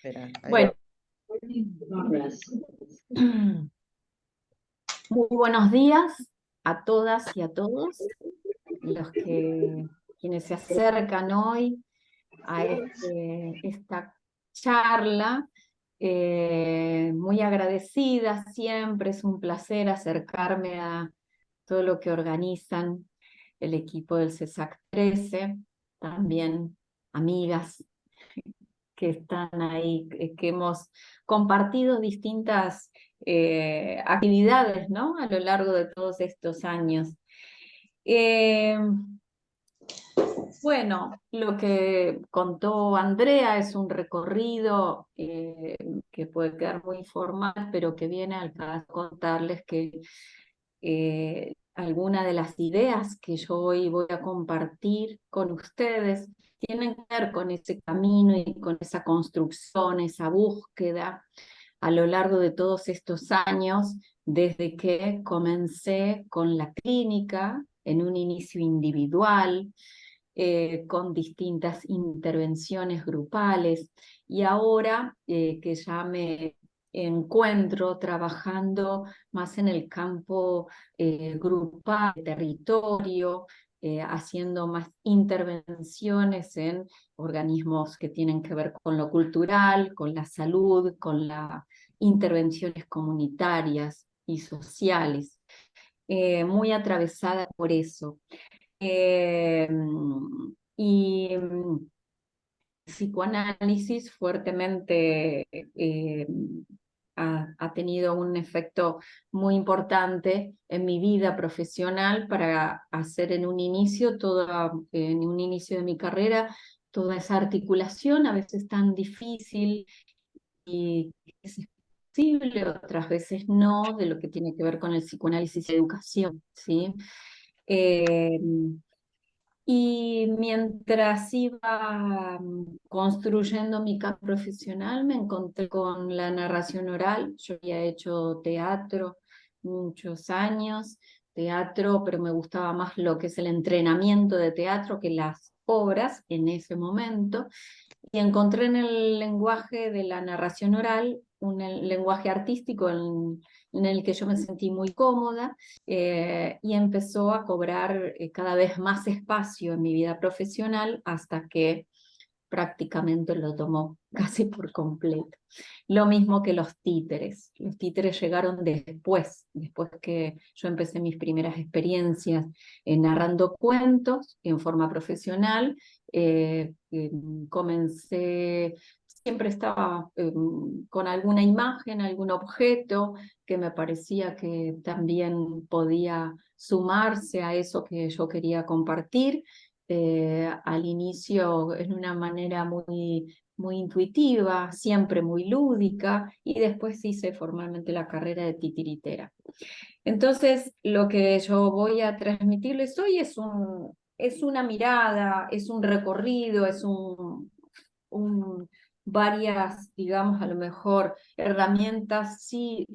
Espera, Bueno, muy buenos días a todas y a todos quienes se acercan hoy a esta charla. Muy agradecida siempre, es un placer acercarme a todo lo que organizan el equipo del CESAC 13, también amigas que están ahí, que hemos compartido distintas actividades, ¿no? A lo largo de todos estos años. Bueno, lo que contó Andrea es un recorrido que puede quedar muy formal, pero que viene al caso contarles que algunas de las ideas que yo hoy voy a compartir con ustedes tienen que ver con ese camino y con esa construcción, esa búsqueda a lo largo de todos estos años, desde que comencé con la clínica en un inicio individual, con distintas intervenciones grupales, y ahora que ya me encuentro trabajando más en el campo grupal, territorio, haciendo más intervenciones en organismos que tienen que ver con lo cultural, con la salud, con las intervenciones comunitarias y sociales, muy atravesada por eso. Eh, y psicoanálisis fuertemente ha tenido un efecto muy importante en mi vida profesional para hacer en un inicio de mi carrera toda esa articulación, a veces tan difícil y es posible, otras veces no, de lo que tiene que ver con el psicoanálisis y educación, ¿sí? Eh, y mientras iba construyendo mi campo profesional, me encontré con la narración oral. Yo había hecho teatro muchos años, teatro, pero me gustaba más lo que es el entrenamiento de teatro que las obras en ese momento. Y encontré en el lenguaje de la narración oral un lenguaje artístico en el que yo me sentí muy cómoda, y empezó a cobrar cada vez más espacio en mi vida profesional hasta que prácticamente lo tomó casi por completo. Lo mismo que los títeres. Los títeres llegaron después que yo empecé mis primeras experiencias narrando cuentos en forma profesional. Comencé, siempre estaba con alguna imagen, algún objeto que me parecía que también podía sumarse a eso que yo quería compartir. Al inicio en una manera muy intuitiva, siempre muy lúdica, y después hice formalmente la carrera de titiritera. Entonces, lo que yo voy a transmitirles hoy es una mirada, es un recorrido, es varias, digamos, a lo mejor herramientas sí,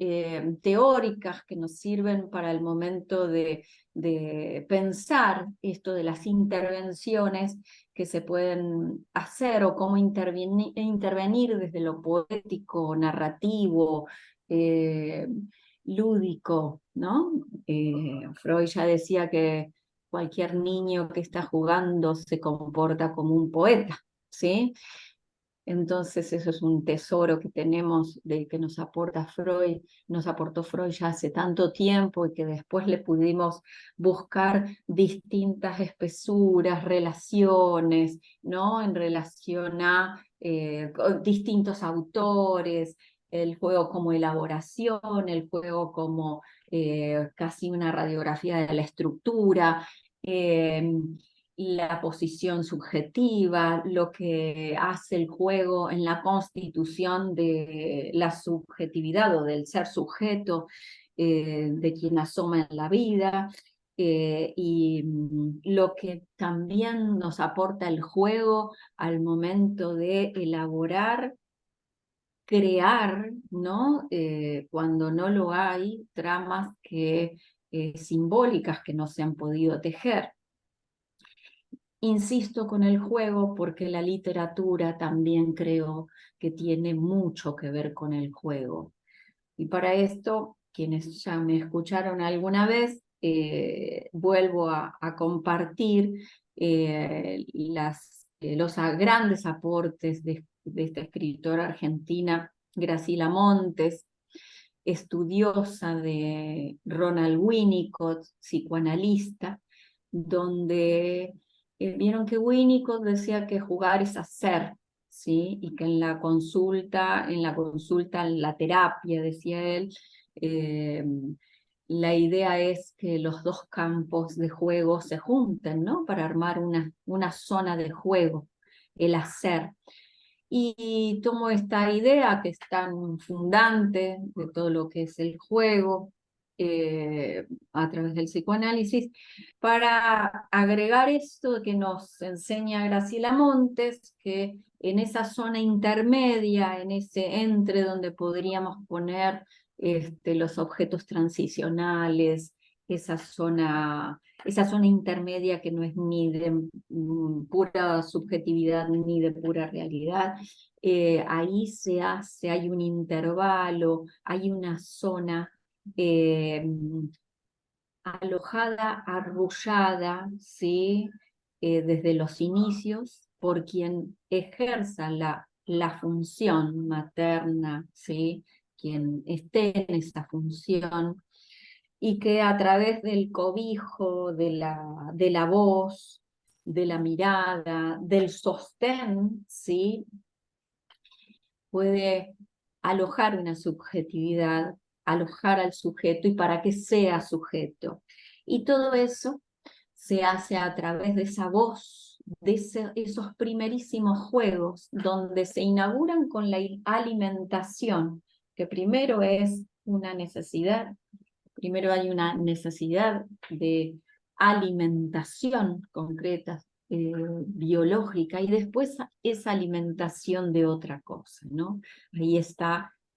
teóricas que nos sirven para el momento de pensar esto de las intervenciones que se pueden hacer o cómo intervenir desde lo poético, narrativo, lúdico, ¿no? Freud ya decía que cualquier niño que está jugando se comporta como un poeta, ¿sí? Entonces eso es un tesoro que tenemos, que nos aportó Freud ya hace tanto tiempo, y que después le pudimos buscar distintas espesuras, relaciones, ¿no? En relación a distintos autores, el juego como elaboración, el juego como casi una radiografía de la estructura. La posición subjetiva, lo que hace el juego en la constitución de la subjetividad o del ser sujeto, de quien asoma en la vida, y lo que también nos aporta el juego al momento de elaborar, crear, ¿no? Cuando no lo hay, tramas simbólicas que no se han podido tejer. insisto con el juego porque la literatura también creo que tiene mucho que ver con el juego. Y para esto, quienes ya me escucharon alguna vez, vuelvo a compartir los grandes aportes de esta escritora argentina, Graciela Montes, estudiosa de Ronald Winnicott, psicoanalista, donde vieron que Winnicott decía que jugar es hacer, ¿sí? Y que en la terapia, decía él, eh, la idea es que los dos campos de juego se junten, ¿no? Para armar una zona de juego, el hacer. Y tomo esta idea que es tan fundante de todo lo que es el juego a través del psicoanálisis para agregar esto que nos enseña Graciela Montes, que en esa zona intermedia, en ese entre donde podríamos poner los objetos transicionales, esa zona intermedia que no es ni de pura subjetividad ni de pura realidad, ahí hay un intervalo, hay una zona eh, alojada, arrullada, ¿sí? Desde los inicios, por quien ejerza la función materna, ¿sí? Quien esté en esa función, y que a través del cobijo, de la voz, de la mirada, del sostén, ¿sí? Puede alojar una subjetividad, alojar al sujeto y para que sea sujeto. Y todo eso se hace a través de esa voz, de esos primerísimos juegos, donde se inauguran con la alimentación, que primero es una necesidad. Primero hay una necesidad de alimentación concreta, biológica, y después esa alimentación de otra cosa, ¿no? Ahí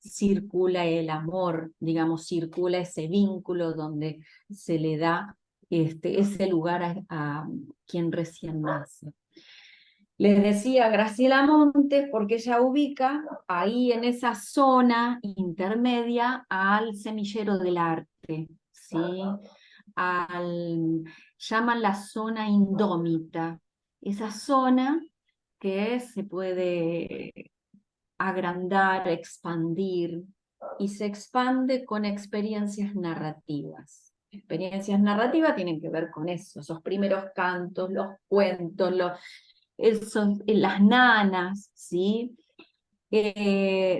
circula el amor, digamos, circula ese vínculo donde se le da ese lugar a quien recién nace. Les decía Graciela Montes porque ella ubica ahí en esa zona intermedia al semillero del arte, ¿sí? Llaman la zona indómita, esa zona que se puede agrandar, expandir, y se expande con experiencias narrativas. Experiencias narrativas tienen que ver con eso, esos primeros cantos, los cuentos, las nanas, ¿sí?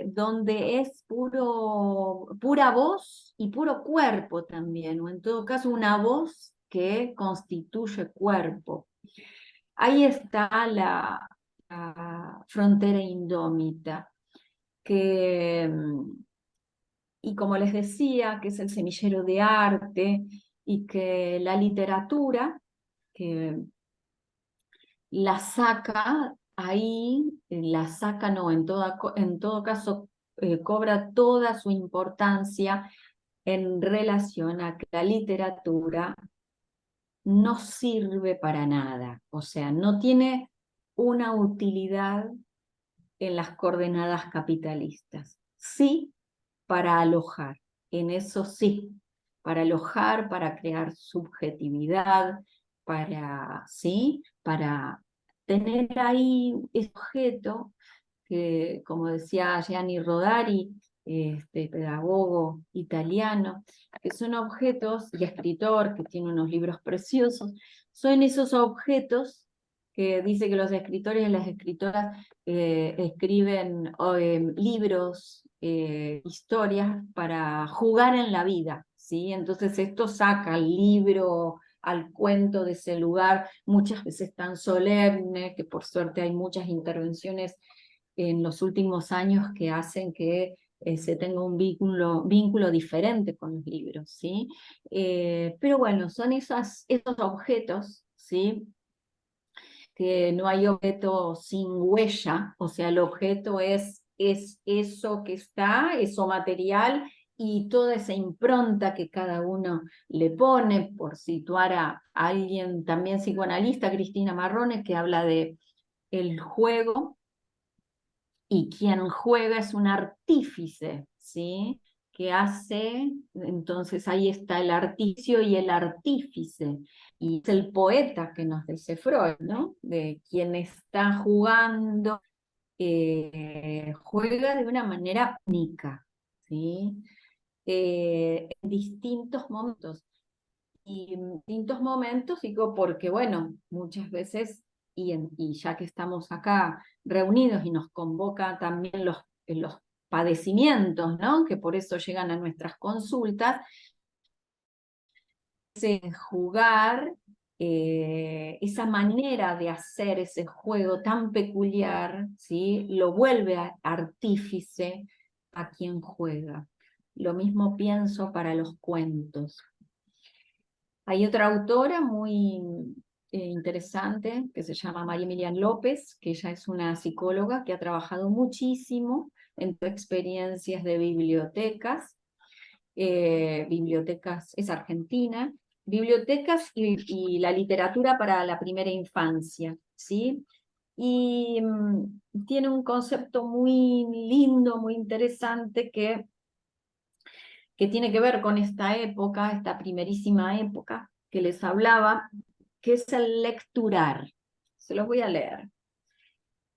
Donde es pura voz y puro cuerpo también, o en todo caso una voz que constituye cuerpo. Ahí está la frontera indómita, y como les decía, que es el semillero de arte, y que la literatura, que la saca ahí, la saca no, en todo caso cobra toda su importancia en relación a que la literatura no sirve para nada, o sea, no tiene una utilidad en las coordenadas capitalistas. Sí, para alojar, en eso sí, para alojar, para crear subjetividad, ¿sí? Para tener ahí ese objeto que, como decía Gianni Rodari, este pedagogo italiano, que son objetos, y escritor, que tiene unos libros preciosos, son esos objetos que dice que los escritores y las escritoras escriben libros, historias para jugar en la vida, ¿sí? Entonces esto saca al libro, al cuento de ese lugar, muchas veces tan solemne, que por suerte hay muchas intervenciones en los últimos años que hacen que se tenga un vínculo diferente con los libros, ¿sí? Pero bueno, son esos objetos, ¿sí? Que no hay objeto sin huella, o sea, el objeto es eso que está, eso material, y toda esa impronta que cada uno le pone, por situar a alguien también psicoanalista, Cristina Marrone, que habla de el juego, y quien juega es un artífice, ¿sí? Que hace, entonces ahí está el artificio y el artífice, y es el poeta que nos dice Freud, ¿no? De quien está jugando, juega de una manera única, ¿sí? En distintos momentos. Y en distintos momentos, digo, porque bueno, muchas veces, y ya que estamos acá reunidos y nos convoca también los padecimientos, ¿no? Que por eso llegan a nuestras consultas, ese jugar, esa manera de hacer ese juego tan peculiar, ¿sí? Lo vuelve artífice a quien juega. Lo mismo pienso para los cuentos. Hay otra autora muy interesante que se llama María Emilian López, que ella es una psicóloga que ha trabajado muchísimo en experiencias de bibliotecas. Bibliotecas, es argentina, bibliotecas y la literatura para la primera infancia, ¿sí? Y tiene un concepto muy lindo, muy interesante que tiene que ver con esta época, esta primerísima época que les hablaba, que es el lecturar. Se los voy a leer.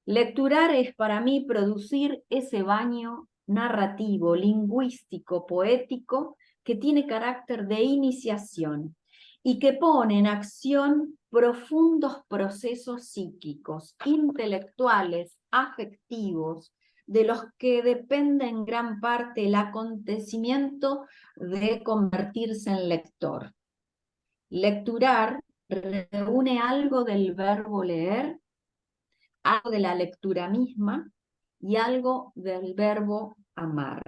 Lecturar es para mí producir ese baño narrativo, lingüístico, poético, que tiene carácter de iniciación y que pone en acción profundos procesos psíquicos, intelectuales, afectivos, de los que depende en gran parte el acontecimiento de convertirse en lector. Lecturar reúne algo del verbo leer, algo de la lectura misma y algo del verbo amar.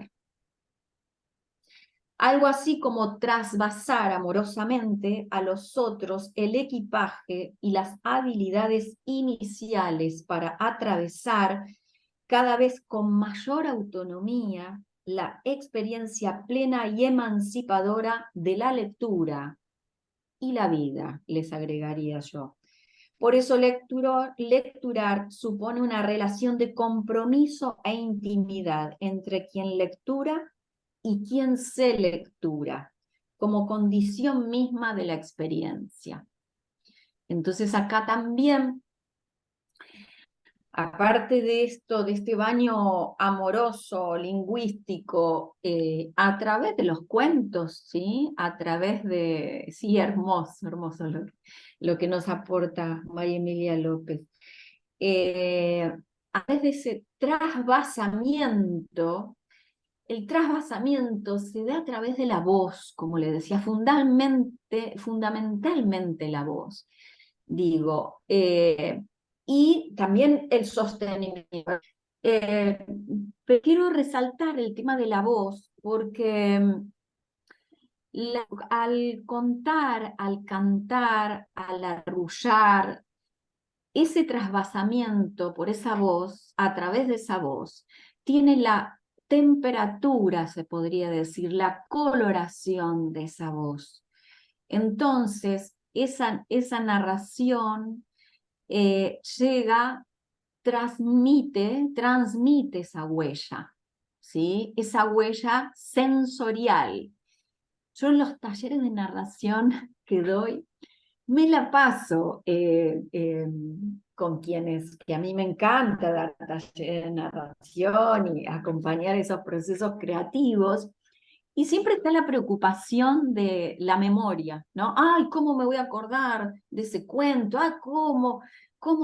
Algo así como trasvasar amorosamente a los otros el equipaje y las habilidades iniciales para atravesar cada vez con mayor autonomía la experiencia plena y emancipadora de la lectura y la vida, les agregaría yo. Por eso lecturar supone una relación de compromiso e intimidad entre quien lectura y quien se lectura, como condición misma de la experiencia. Entonces acá también, aparte de esto, de este baño amoroso, lingüístico, a través de los cuentos, ¿sí? A través de, sí, hermoso, hermoso lo que nos aporta María Emilia López. A través de ese trasvasamiento, el trasvasamiento se da a través de la voz, como le decía, fundamentalmente la voz, digo, y también el sostenimiento. Pero quiero resaltar el tema de la voz, porque al contar, al cantar, al arrullar, ese trasvasamiento por esa voz, a través de esa voz, tiene la temperatura, se podría decir, la coloración de esa voz. Entonces, esa narración llega, transmite esa huella, ¿sí? Esa huella sensorial. Yo en los talleres de narración que doy, me la paso con quienes, que a mí me encanta dar talleres de narración y acompañar esos procesos creativos, y siempre está la preocupación de la memoria, ¿no? Ay, ¿cómo me voy a acordar de ese cuento? Ay,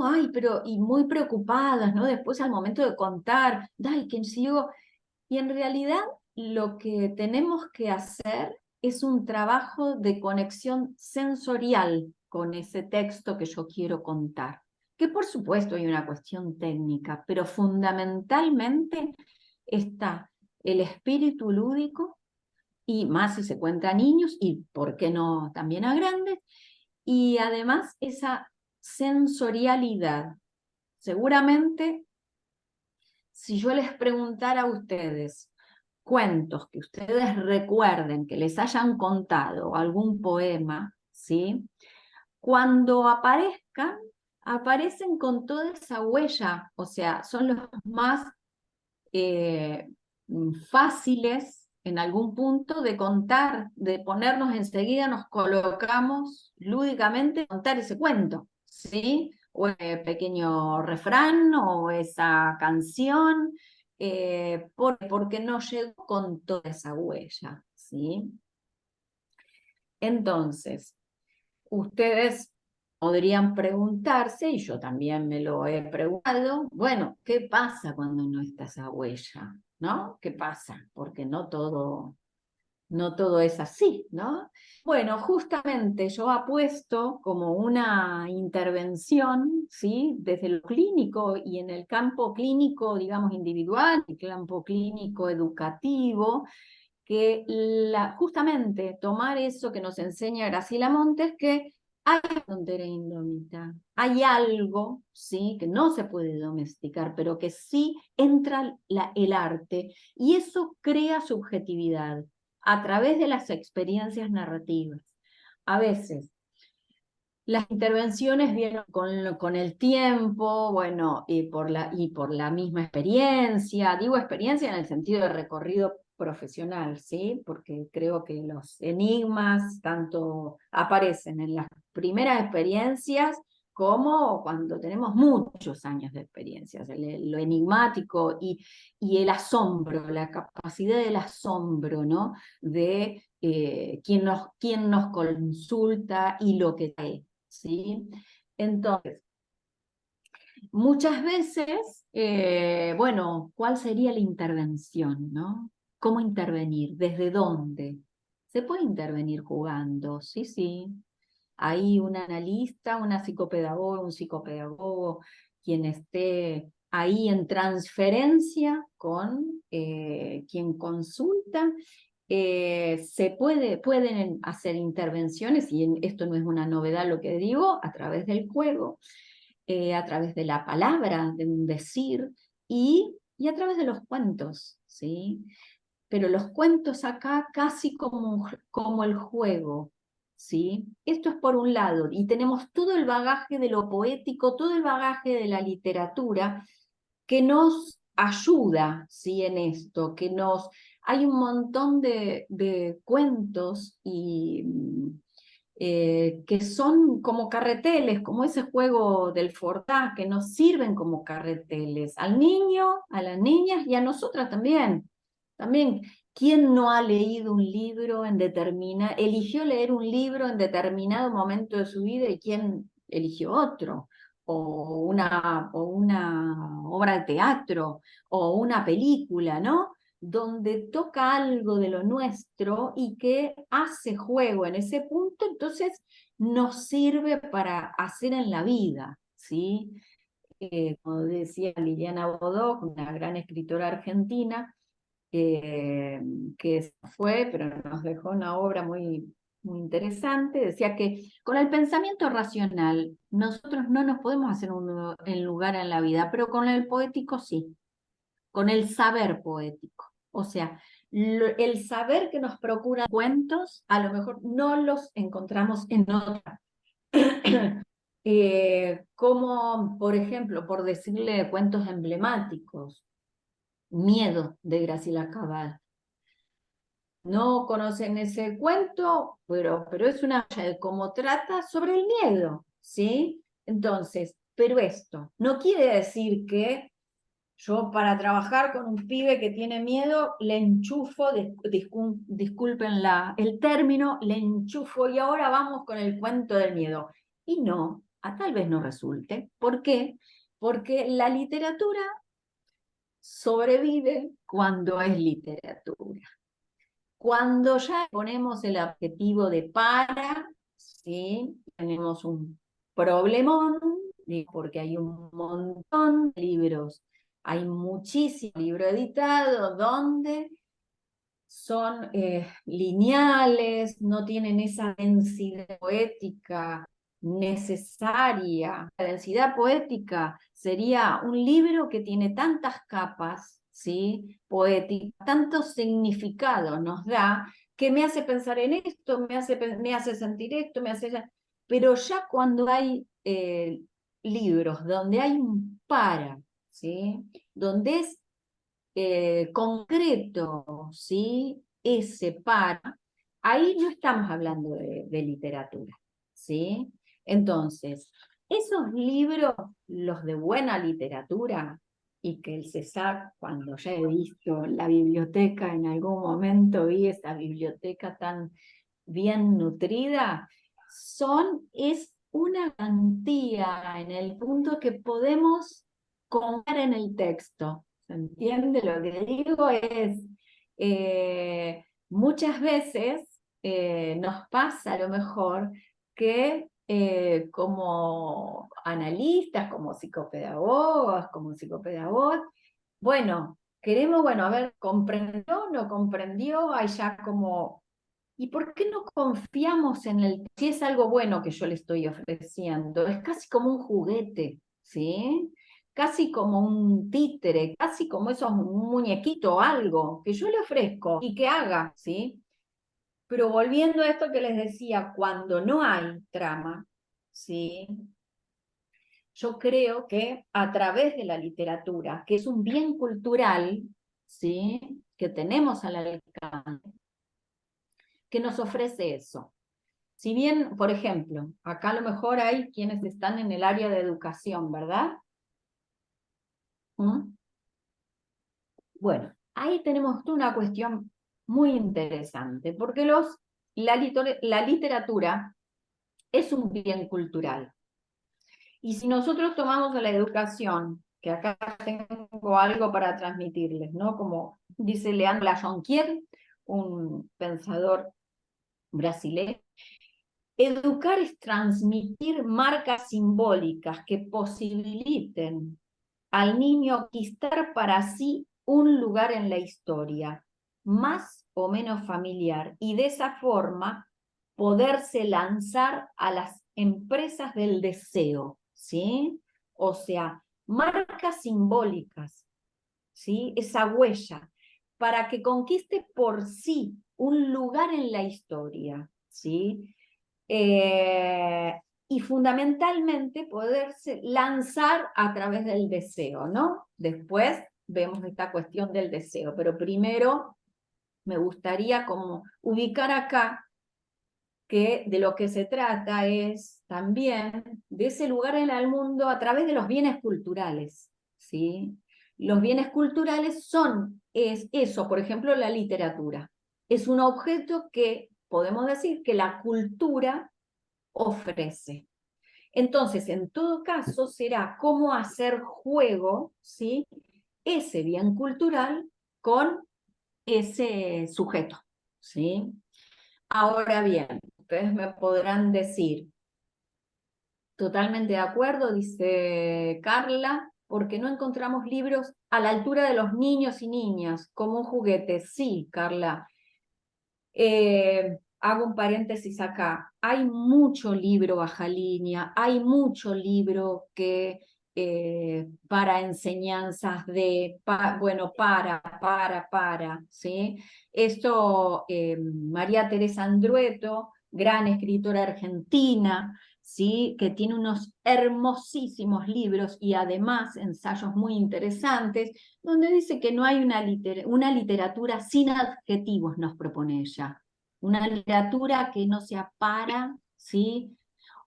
ay, pero, y muy preocupadas, ¿no? Después al momento de contar, ay, que sigo. Y en realidad lo que tenemos que hacer es un trabajo de conexión sensorial con ese texto que yo quiero contar. Que por supuesto hay una cuestión técnica, pero fundamentalmente está el espíritu lúdico, y más si se cuenta a niños, y por qué no también a grandes, y además esa sensorialidad. Seguramente, si yo les preguntara a ustedes, cuentos que ustedes recuerden que les hayan contado, algún poema, ¿sí? Cuando aparezcan, aparecen con toda esa huella, o sea, son los más eh, fáciles en algún punto de contar, de ponernos enseguida, nos colocamos lúdicamente a contar ese cuento, ¿sí? O ese pequeño refrán o esa canción, porque no llegó con toda esa huella, ¿sí? Entonces, ustedes podrían preguntarse, y yo también me lo he preguntado, bueno, ¿qué pasa cuando no está esa huella? ¿No? ¿Qué pasa? Porque no todo es así, ¿no? Bueno, justamente yo apuesto como una intervención, ¿sí? Desde lo clínico y en el campo clínico, digamos, individual, el campo clínico educativo, que justamente tomar eso que nos enseña Graciela Montes, que hay frontera indómita, hay algo, ¿sí? Que no se puede domesticar, pero que sí entra el arte, y eso crea subjetividad a través de las experiencias narrativas. A veces las intervenciones vienen con el tiempo, bueno, y por la misma experiencia. Digo experiencia en el sentido de recorrido profesional, ¿sí? Porque creo que los enigmas tanto aparecen en las primeras experiencias como cuando tenemos muchos años de experiencias. Lo enigmático y el asombro, la capacidad del asombro, ¿no? De quién nos consulta y lo que trae. ¿Sí? Entonces, muchas veces, bueno, ¿cuál sería la intervención, no? ¿Cómo intervenir? ¿Desde dónde? Se puede intervenir jugando, sí, sí. Hay un analista, una psicopedagoga, un psicopedagogo, quien esté ahí en transferencia con quien consulta. Pueden hacer intervenciones, y esto no es una novedad lo que digo, a través del juego, a través de la palabra, de un decir, y a través de los cuentos, ¿sí? Pero los cuentos acá casi como el juego, ¿sí? Esto es por un lado, y tenemos todo el bagaje de lo poético, todo el bagaje de la literatura que nos ayuda, ¿sí? En esto, hay un montón de cuentos que son como carreteles, como ese juego del Fortá, que nos sirven como carreteles al niño, a las niñas y a nosotras también. También, ¿quién no ha leído un libro eligió leer un libro en determinado momento de su vida y quién eligió otro? O una obra de teatro, o una película, ¿no? Donde toca algo de lo nuestro y que hace juego en ese punto, entonces nos sirve para hacer en la vida, ¿sí? Como decía Liliana Bodoc, una gran escritora argentina, que fue, pero nos dejó una obra muy interesante, decía que con el pensamiento racional nosotros no nos podemos hacer un lugar en la vida, pero con el poético sí, con el saber poético. O sea, el saber que nos procura cuentos, a lo mejor no los encontramos en otra. Como, por ejemplo, por decirle cuentos emblemáticos, Miedo, de Graciela Cabal. No conocen ese cuento, pero es una joya de cómo trata sobre el miedo, ¿sí? Entonces, pero esto no quiere decir que yo para trabajar con un pibe que tiene miedo, le enchufo, disculpen el término, le enchufo y ahora vamos con el cuento del miedo. Y no, tal vez no resulte. ¿Por qué? Porque la literatura sobrevive cuando es literatura. Cuando ya ponemos el adjetivo de ¿sí? Tenemos un problemón, porque hay un montón de libros, hay muchísimos libros editados donde son lineales, no tienen esa densidad poética necesaria. La densidad poética sería un libro que tiene tantas capas, ¿sí? Poética, tantos significados nos da que me hace pensar en esto, me hace sentir esto, pero ya cuando hay libros donde hay un para, ¿sí? Donde es concreto, ¿sí? Ese para, ahí no estamos hablando de literatura, ¿sí? Entonces, esos libros, los de buena literatura, y que el CESAC, cuando ya he visto la biblioteca, en algún momento vi esa biblioteca tan bien nutrida, es una garantía en el punto que podemos confiar en el texto. ¿Se entiende? Lo que digo es, muchas veces nos pasa a lo mejor que como analistas, como psicopedagogas, bueno, queremos, bueno, a ver, ¿comprendió, no comprendió? Hay ya como ¿y por qué no confiamos en si es algo bueno que yo le estoy ofreciendo? Es casi como un juguete, ¿sí? Casi como un títere, casi como esos un muñequito o algo que yo le ofrezco y que haga, ¿sí? Pero volviendo a esto que les decía, cuando no hay trama, ¿sí? Yo creo que a través de la literatura, que es un bien cultural, ¿sí? Que tenemos al alcance, que nos ofrece eso. Si bien, por ejemplo, acá a lo mejor hay quienes están en el área de educación, ¿verdad? ¿Mm? Bueno, ahí tenemos una cuestión muy interesante, porque la literatura es un bien cultural. Y si nosotros tomamos a la educación, que acá tengo algo para transmitirles, ¿no? Como dice Leandro Lajonquier, un pensador brasileño, educar es transmitir marcas simbólicas que posibiliten al niño conquistar para sí un lugar en la historia, más o menos familiar, y de esa forma poderse lanzar a las empresas del deseo, ¿sí? O sea, marcas simbólicas, ¿sí? Esa huella, para que conquiste por sí un lugar en la historia, ¿sí? Eh, y fundamentalmente poderse lanzar a través del deseo, ¿no? Después vemos esta cuestión del deseo, pero primero me gustaría como ubicar acá que de lo que se trata es también de ese lugar en el mundo a través de los bienes culturales, ¿sí? Los bienes culturales es eso, por ejemplo, la literatura. Es un objeto que podemos decir que la cultura ofrece. Entonces, en todo caso, será cómo hacer juego, ¿sí? Ese bien cultural con ese sujeto, ¿sí? Ahora bien, ustedes me podrán decir, totalmente de acuerdo, dice Carla, porque no encontramos libros a la altura de los niños y niñas, como un juguete. Sí, Carla, hago un paréntesis acá. Hay mucho libro baja línea, hay mucho libro que para enseñanzas bueno, ¿sí? Esto, María Teresa Andrueto, gran escritora argentina, ¿sí? Que tiene unos hermosísimos libros y además ensayos muy interesantes, donde dice que no hay una literatura sin adjetivos, nos propone ella. Una literatura que no sea para, ¿sí?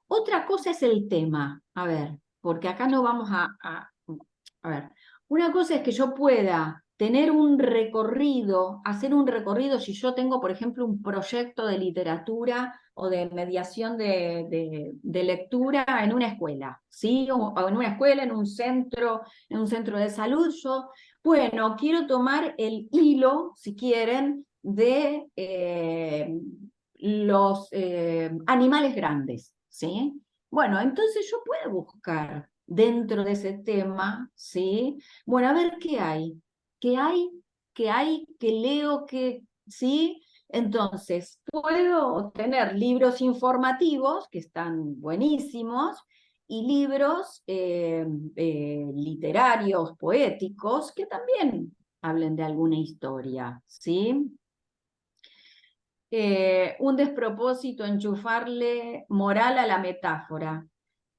Otra cosa es el tema, a ver, porque acá no vamos a ver, una cosa es que yo pueda tener un recorrido, hacer un recorrido si yo tengo, por ejemplo, un proyecto de literatura o de mediación de lectura en una escuela, ¿sí? O en una escuela, en un centro de salud, yo, bueno, quiero tomar el hilo, si quieren, de los animales grandes, ¿sí? Bueno, entonces yo puedo buscar dentro de ese tema, ¿sí? Bueno, a ver qué hay, qué hay, que leo, ¿sí? Entonces, puedo tener libros informativos, que están buenísimos, y libros literarios, poéticos, que también hablen de alguna historia, ¿sí? Un despropósito enchufarle moral a la metáfora.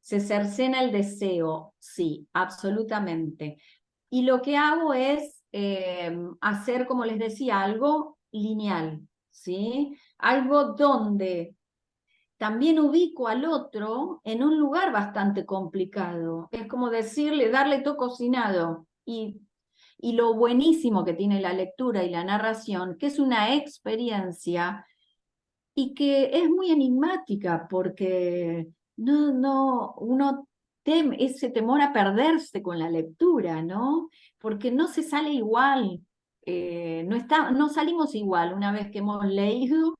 Se cercena el deseo, sí, absolutamente. Y lo que hago es hacer, como les decía, algo lineal, ¿sí? Algo donde también ubico al otro en un lugar bastante complicado. Es como decirle, darle todo cocinado. Y lo buenísimo que tiene la lectura y la narración, que es una experiencia y que es muy enigmática porque uno teme ese temor a perderse con la lectura, ¿no? Porque no se sale igual, no salimos igual una vez que hemos leído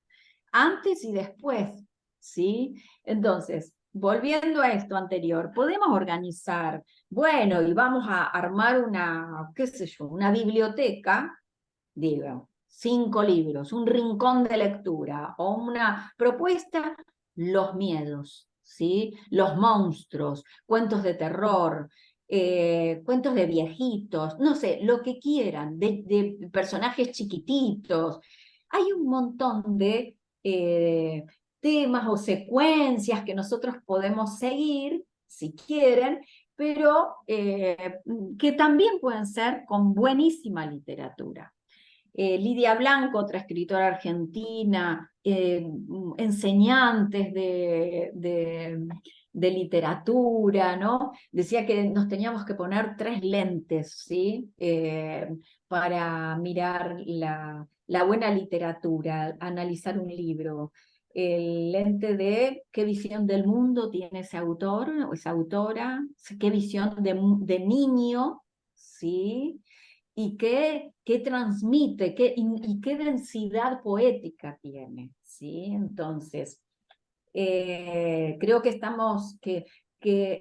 antes y después, ¿sí? Entonces, volviendo a esto anterior, podemos organizar, bueno, y vamos a armar una, qué sé yo, una biblioteca, digo, 5 libros, un rincón de lectura o una propuesta, los miedos, ¿sí? Los monstruos, cuentos de terror, cuentos de viejitos, no sé, lo que quieran, de personajes chiquititos. Hay un montón de temas o secuencias que nosotros podemos seguir, si quieren, pero que también pueden ser con buenísima literatura. Lidia Blanco, otra escritora argentina, enseñantes de literatura, ¿no? Decía que nos teníamos que poner 3 lentes, ¿sí? Para mirar la buena literatura, analizar un libro. El lente de qué visión del mundo tiene ese autor o esa autora, qué visión de niño, ¿sí? Y qué transmite, y qué densidad poética tiene, ¿sí? Entonces, creo que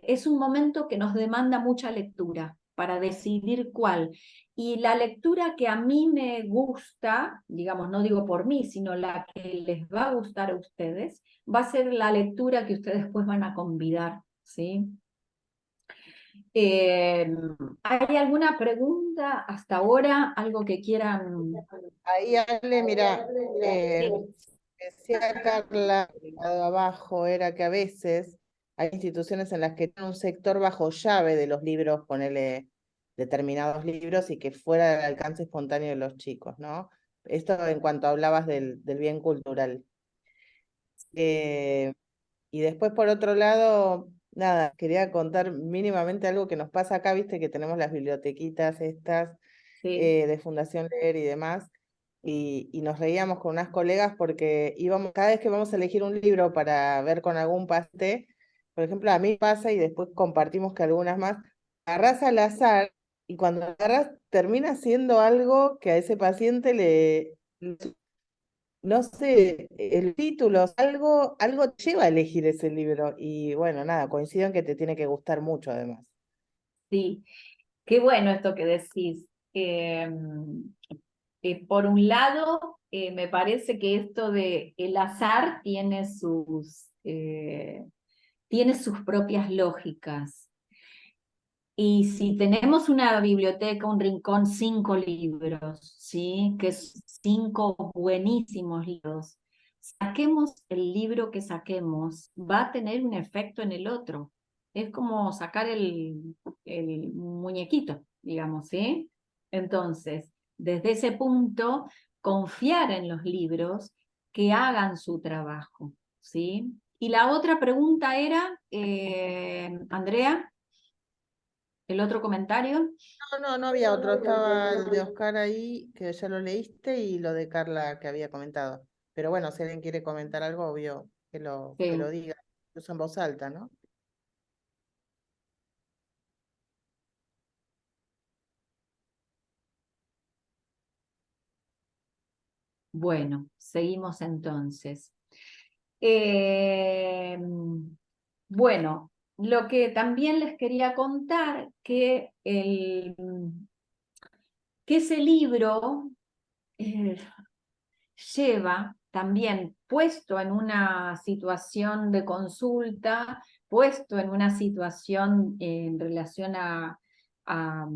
es un momento que nos demanda mucha lectura para decidir cuál. Y la lectura que a mí me gusta, digamos, no digo por mí, sino la que les va a gustar a ustedes, va a ser la lectura que ustedes después van a convidar, ¿sí? Eh, ¿Hay alguna pregunta hasta ahora? ¿Algo que quieran? Ahí, Ale, mira, Sí, decía Carla, lado abajo, era que a veces hay instituciones en las que tienen un sector bajo llave de los libros, ponele determinados libros y que fuera del alcance espontáneo de los chicos, ¿no? Esto en cuanto hablabas del bien cultural. Eh, y después, por otro lado, nada, quería contar mínimamente algo que nos pasa acá, viste que tenemos las bibliotequitas estas sí, de Fundación Leer y demás, y nos reíamos con unas colegas porque íbamos, cada vez que vamos a elegir un libro para ver con algún paciente, por ejemplo, a mí pasa y después compartimos que algunas más, agarrás al azar y cuando agarrás termina siendo algo que a ese paciente no sé, el título, algo te lleva a elegir ese libro y bueno, nada, coincido en que te tiene que gustar mucho además. sí. Qué bueno esto que decís. Por un lado, me parece que esto de el azar tiene sus propias lógicas. Y si tenemos una biblioteca, un rincón, 5 libros, ¿sí? Que es 5 buenísimos libros, saquemos el libro que saquemos, va a tener un efecto en el otro. Es como sacar el muñequito, digamos, ¿sí? Entonces, desde ese punto, confiar en los libros que hagan su trabajo, ¿sí? Y la otra pregunta era, Andrea, el otro comentario. No, no, no había otro, estaba el de Oscar ahí, que ya lo leíste, y lo de Carla que había comentado. Pero bueno, si alguien quiere comentar algo, obvio que lo Sí, diga, incluso en voz alta, ¿no? bueno, seguimos entonces. Eh, bueno, lo que también les quería contar, que ese libro eh, lleva también puesto en una situación de consulta, puesto en una situación en relación a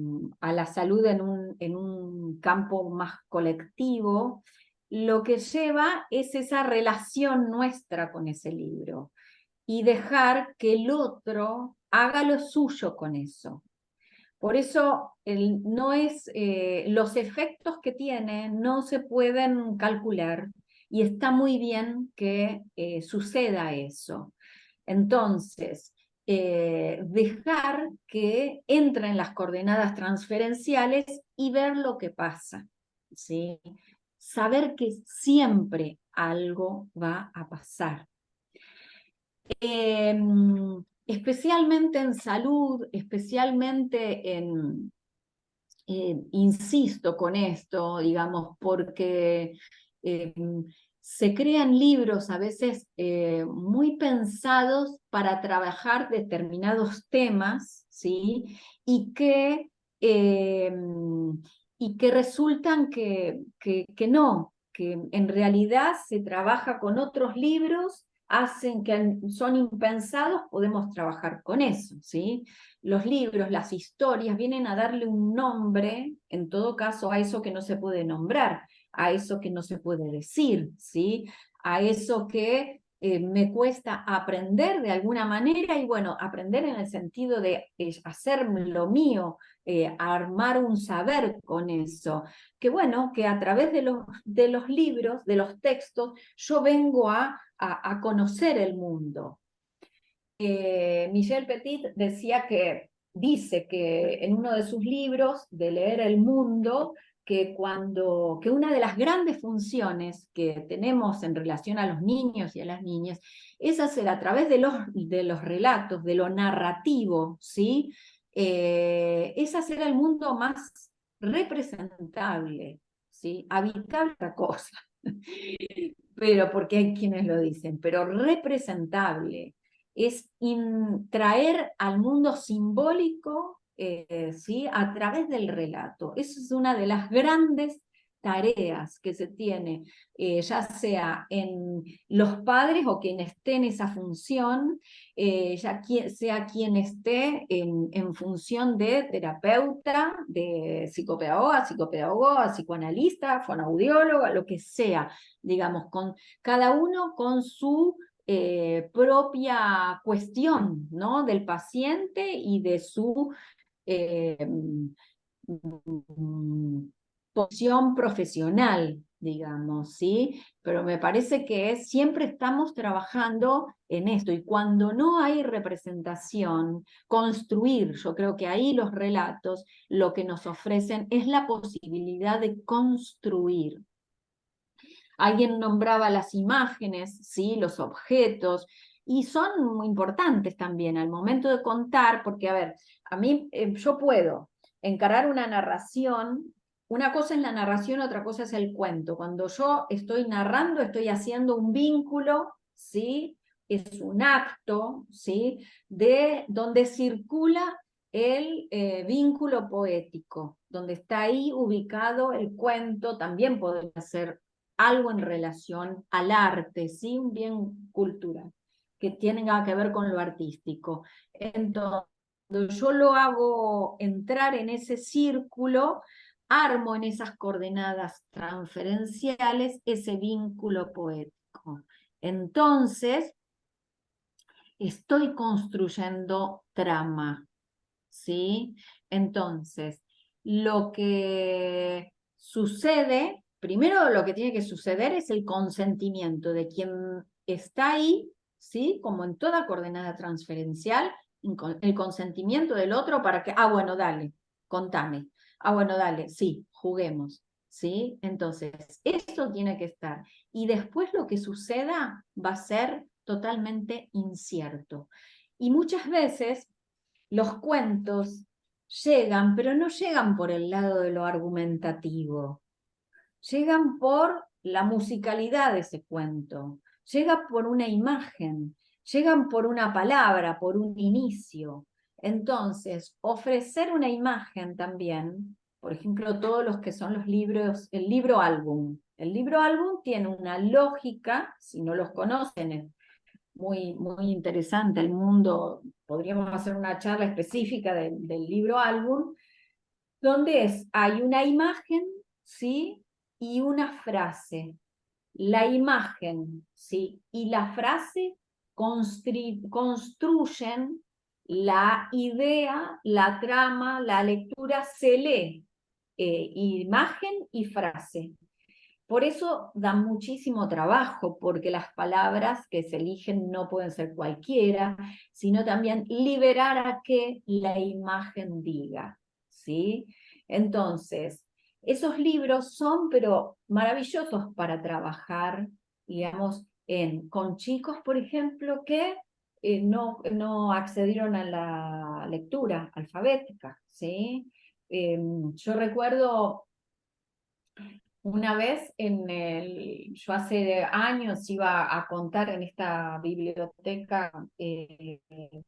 la salud en un campo más colectivo, lo que lleva es esa relación nuestra con ese libro y dejar que el otro haga lo suyo con eso. Por eso no es, los efectos que tiene no se pueden calcular y está muy bien que suceda eso. Entonces, dejar que entren las coordenadas transferenciales y ver lo que pasa, ¿sí? Saber que siempre algo va a pasar. Especialmente en salud, especialmente insisto con esto, digamos, porque se crean libros a veces muy pensados para trabajar determinados temas, ¿sí? Eh, y que resultan que no, que en realidad se trabaja con otros libros, hacen que son impensados, podemos trabajar con eso, ¿sí? Los libros, las historias, vienen a darle un nombre, en todo caso, a eso que no se puede nombrar, a eso que no se puede decir, ¿sí? A eso que me cuesta aprender de alguna manera, y bueno, aprender en el sentido de hacer lo mío, armar un saber con eso, que bueno, que a través de los libros, de los textos, yo vengo a conocer el mundo. Michel Petit dice que en uno de sus libros, de leer el mundo, que una de las grandes funciones que tenemos en relación a los niños y a las niñas es hacer a través de los relatos, de lo narrativo, ¿sí? Es hacer el mundo más representable, ¿sí? Habitable otra cosa, pero porque hay quienes lo dicen, pero representable es traer al mundo simbólico, ¿sí? A través del relato. Esa es una de las grandes tareas que se tiene, ya sea en los padres o quien esté en esa función, sea quien esté en función de terapeuta, de psicopedagoga, psicoanalista, fonoaudióloga, lo que sea, digamos, con cada uno con su propia cuestión, ¿no? Del paciente y de su posición profesional, digamos, ¿sí? Pero me parece que siempre estamos trabajando en esto, y cuando no hay representación, construir, yo creo que ahí los relatos lo que nos ofrecen es la posibilidad de construir. Alguien nombraba las imágenes, ¿sí? Los objetos, y son muy importantes también al momento de contar, porque, a ver, a mí yo puedo encarar una narración, una cosa es la narración, otra cosa es el cuento. Cuando yo estoy narrando, estoy haciendo un vínculo, ¿sí? Es un acto, ¿sí? De donde circula el vínculo poético, donde está ahí ubicado el cuento, también podría ser algo en relación al arte, ¿sí? Un bien cultural, que tenga que ver con lo artístico. Entonces, cuando yo lo hago entrar en ese círculo, armo en esas coordenadas transferenciales ese vínculo poético. Entonces, estoy construyendo trama, ¿sí? Entonces, lo que sucede, primero lo que tiene que suceder es el consentimiento de quien está ahí, ¿sí? Como en toda coordenada transferencial, el consentimiento del otro para que, bueno, dale, contame, bueno, dale, sí, juguemos, ¿sí? Entonces, esto tiene que estar. Y después lo que suceda va a ser totalmente incierto. Y muchas veces los cuentos llegan, pero no llegan por el lado de lo argumentativo, llegan por la musicalidad de ese cuento, llega por una imagen, llegan por una palabra, por un inicio. Entonces, ofrecer una imagen también, por ejemplo, todos los que son los libros, el libro álbum. El libro álbum tiene una lógica, si no los conocen, muy interesante, el mundo, podríamos hacer una charla específica del libro álbum, donde hay una imagen, ¿sí? Y una frase. La imagen, ¿sí? Y la frase construyen la idea, la trama, la lectura, se lee imagen y frase. Por eso da muchísimo trabajo, porque las palabras que se eligen no pueden ser cualquiera, sino también liberar a que la imagen diga, ¿sí? Entonces, esos libros son, pero maravillosos para trabajar, digamos, con chicos, por ejemplo, que no accedieron a la lectura alfabética, ¿sí? Yo recuerdo una vez yo hace años iba a contar en esta biblioteca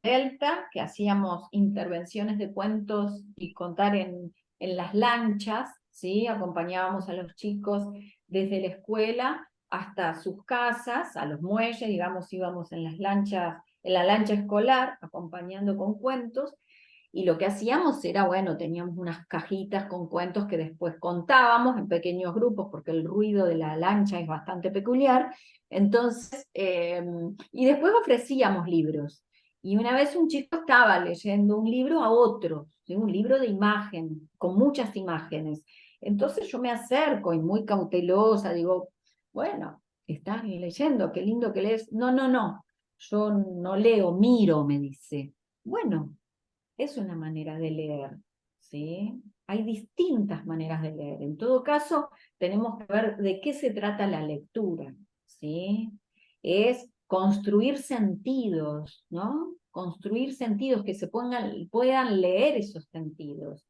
Delta, que hacíamos intervenciones de cuentos y contar en las lanchas, ¿sí? Acompañábamos a los chicos desde la escuela hasta sus casas, a los muelles, digamos, íbamos en las lanchas, en la lancha escolar, acompañando con cuentos, y lo que hacíamos era, bueno, teníamos unas cajitas con cuentos que después contábamos en pequeños grupos, porque el ruido de la lancha es bastante peculiar. Entonces, y después ofrecíamos libros. Y una vez un chico estaba leyendo un libro a otro, ¿sí? Un libro de imagen, con muchas imágenes. Entonces yo me acerco y muy cautelosa, digo, bueno, estás leyendo, qué lindo que lees. No, no, no, yo no leo, miro, me dice. Bueno, es una manera de leer, ¿sí? Hay distintas maneras de leer. En todo caso, tenemos que ver de qué se trata la lectura, ¿sí? Es construir sentidos, ¿no? Construir sentidos que puedan leer esos sentidos.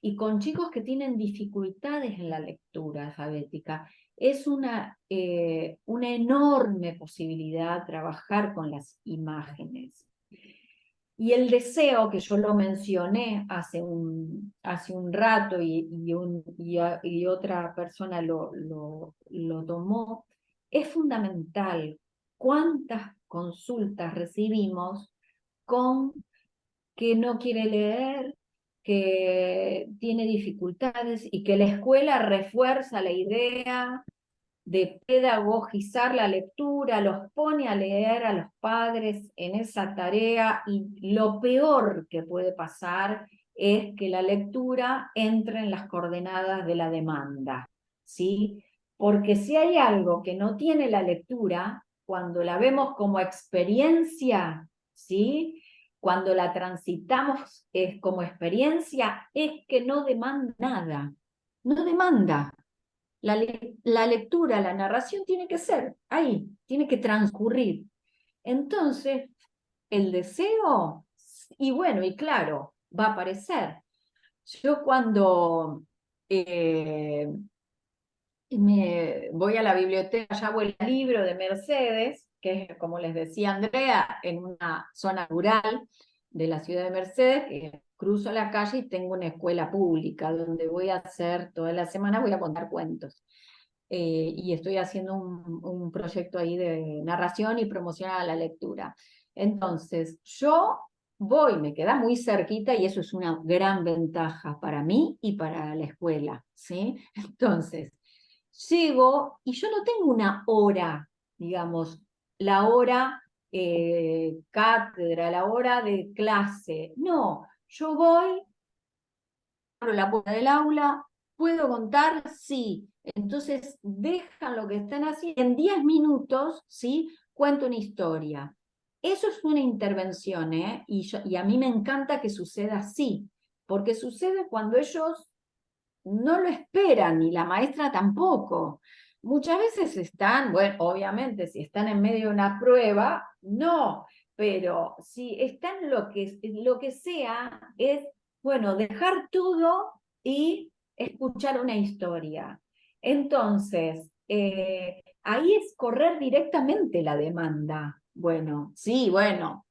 Y con chicos que tienen dificultades en la lectura alfabética, es una enorme posibilidad trabajar con las imágenes. Y el deseo, que yo lo mencioné hace un rato y otra persona lo tomó, es fundamental. ¿Cuántas consultas recibimos con que no quiere leer, que tiene dificultades y que la escuela refuerza la idea de pedagogizar la lectura, los pone a leer a los padres en esa tarea, y lo peor que puede pasar es que la lectura entre en las coordenadas de la demanda, ¿sí? Porque si hay algo que no tiene la lectura, cuando la vemos como experiencia, ¿sí? Cuando la transitamos como experiencia, es que no demanda nada, no demanda. La lectura, la narración tiene que ser ahí, tiene que transcurrir. Entonces, el deseo, y bueno, y claro, va a aparecer. Yo cuando me voy a la biblioteca, ya voy al libro de Mercedes, que es, como les decía Andrea, en una zona rural de la ciudad de Mercedes, que cruzo la calle y tengo una escuela pública donde voy a hacer, toda la semana voy a contar cuentos. Y estoy haciendo un proyecto ahí de narración y promoción a la lectura. Entonces, yo voy, me queda muy cerquita, y eso es una gran ventaja para mí y para la escuela, ¿sí? Entonces, llego y yo no tengo una hora, digamos, la hora cátedra, la hora de clase. No, yo voy, abro la puerta del aula, ¿puedo contar? Sí. Entonces dejan lo que están haciendo, en 10 minutos, ¿sí? Cuento una historia. Eso es una intervención, ¿eh? Y a mí me encanta que suceda así, porque sucede cuando ellos no lo esperan, ni la maestra tampoco. Muchas veces están, bueno, obviamente, si están en medio de una prueba, no, pero si están lo que sea, es, bueno, dejar todo y escuchar una historia. Entonces, ahí es correr directamente la demanda. Bueno, sí, bueno,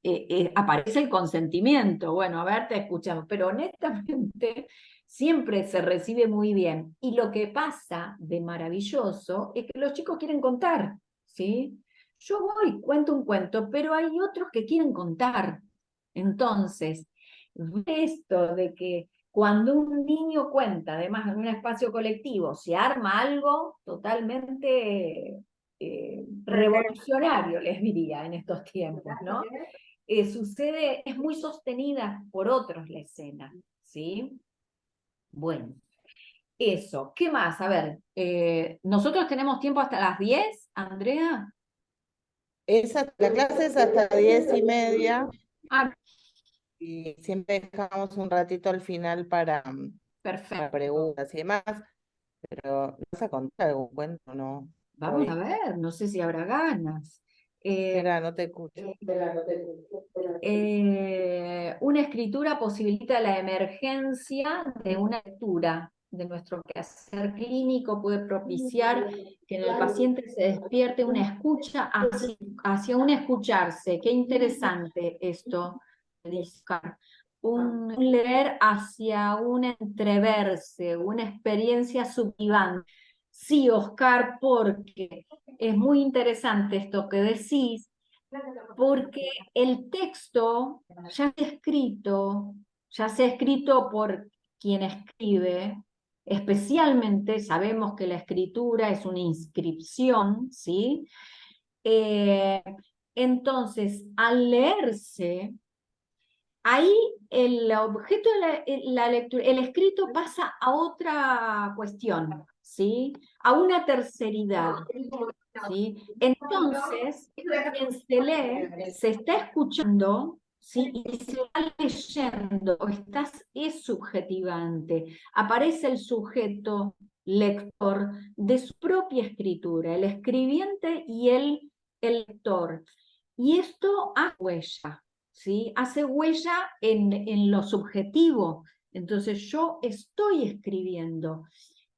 aparece el consentimiento. Bueno, a ver, te escuchamos, pero honestamente siempre se recibe muy bien. Y lo que pasa de maravilloso es que los chicos quieren contar, ¿sí? yo voy, cuento un cuento, pero hay otros que quieren contar. Entonces, esto de que cuando un niño cuenta, además en un espacio colectivo, se arma algo totalmente revolucionario, les diría, en estos tiempos, ¿no? Sucede, es muy sostenida por otros la escena, ¿sí? Bueno, eso. ¿Qué más? A ver, nosotros tenemos tiempo hasta las 10, Andrea. La clase es hasta 10:30 Ah, y siempre dejamos un ratito al final para perfecto. preguntas y demás, pero ¿vas a contar algún cuento, no? Vamos a Hoy. ver, no sé si habrá ganas. Eh, Espera, no te escucho. una escritura posibilita la emergencia de una lectura de nuestro quehacer clínico, puede propiciar que en el paciente se despierte una escucha hacia un escucharse. Qué interesante esto, dice Oscar. Un leer hacia un entreverse, una experiencia subjugante. Sí, Oscar, porque es muy interesante esto que decís, porque el texto ya se ha escrito por quien escribe, especialmente sabemos que la escritura es una inscripción, ¿sí? Eh, entonces, al leerse, ahí el objeto de la lectura, el escrito pasa a otra cuestión, ¿sí? A una terceridad. ¿Sí? Entonces, quien se lee, se está escuchando, ¿sí? Y se va leyendo, es subjetivante. Aparece el sujeto lector de su propia escritura, el escribiente y el lector. Y esto hace huella, ¿sí? Hace huella en lo subjetivo. Entonces, yo estoy escribiendo.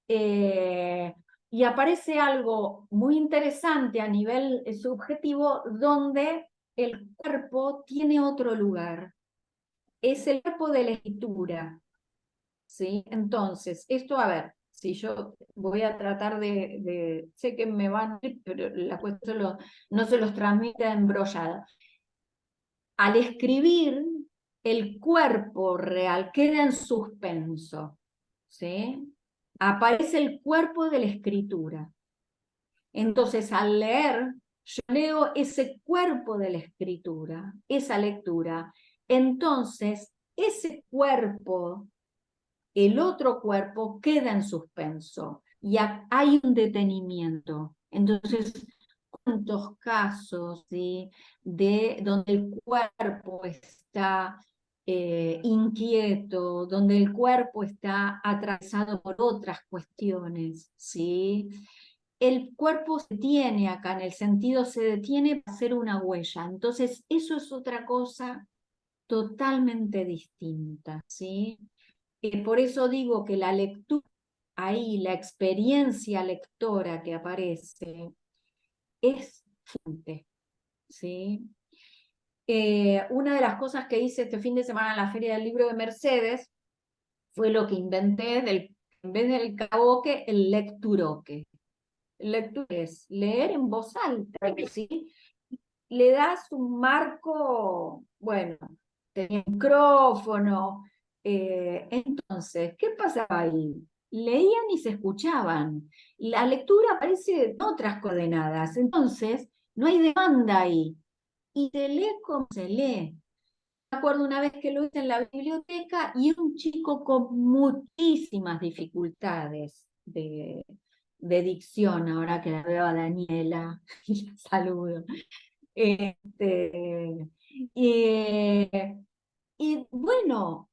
Eh, y aparece algo muy interesante a nivel subjetivo donde el cuerpo tiene otro lugar. Es el cuerpo de la escritura, ¿sí? Entonces, esto, a ver, si yo voy a tratar sé que me van a ir, pero la cuestión no se los transmite embrollada. Al escribir, el cuerpo real queda en suspenso, ¿sí? Aparece el cuerpo de la escritura. Entonces, al leer, yo leo ese cuerpo de la escritura, esa lectura. Entonces, ese cuerpo, el otro cuerpo, queda en suspenso y hay un detenimiento. Entonces, ¿cuántos casos, ¿sí? De donde el cuerpo está inquieto, donde el cuerpo está atravesado por otras cuestiones, ¿sí? El cuerpo se detiene acá, en el sentido se detiene para hacer una huella. Entonces, eso es otra cosa totalmente distinta, ¿sí? Por eso digo que la lectura, ahí, la experiencia lectora que aparece, es fuente, ¿sí? Una de las cosas que hice este fin de semana en la Feria del Libro de Mercedes fue lo que inventé, en vez del karaoke, el lecturoque. Lectura es leer en voz alta, ¿sí? Le das un marco, bueno, de micrófono. Entonces, ¿qué pasaba ahí? Leían y se escuchaban. La lectura aparece en otras coordenadas, entonces no hay demanda ahí. Y se lee como se lee. Me acuerdo una vez que lo hice en la biblioteca y era un chico con muchísimas dificultades de dicción, ahora que la veo a Daniela y la saludo. Este, y, y bueno,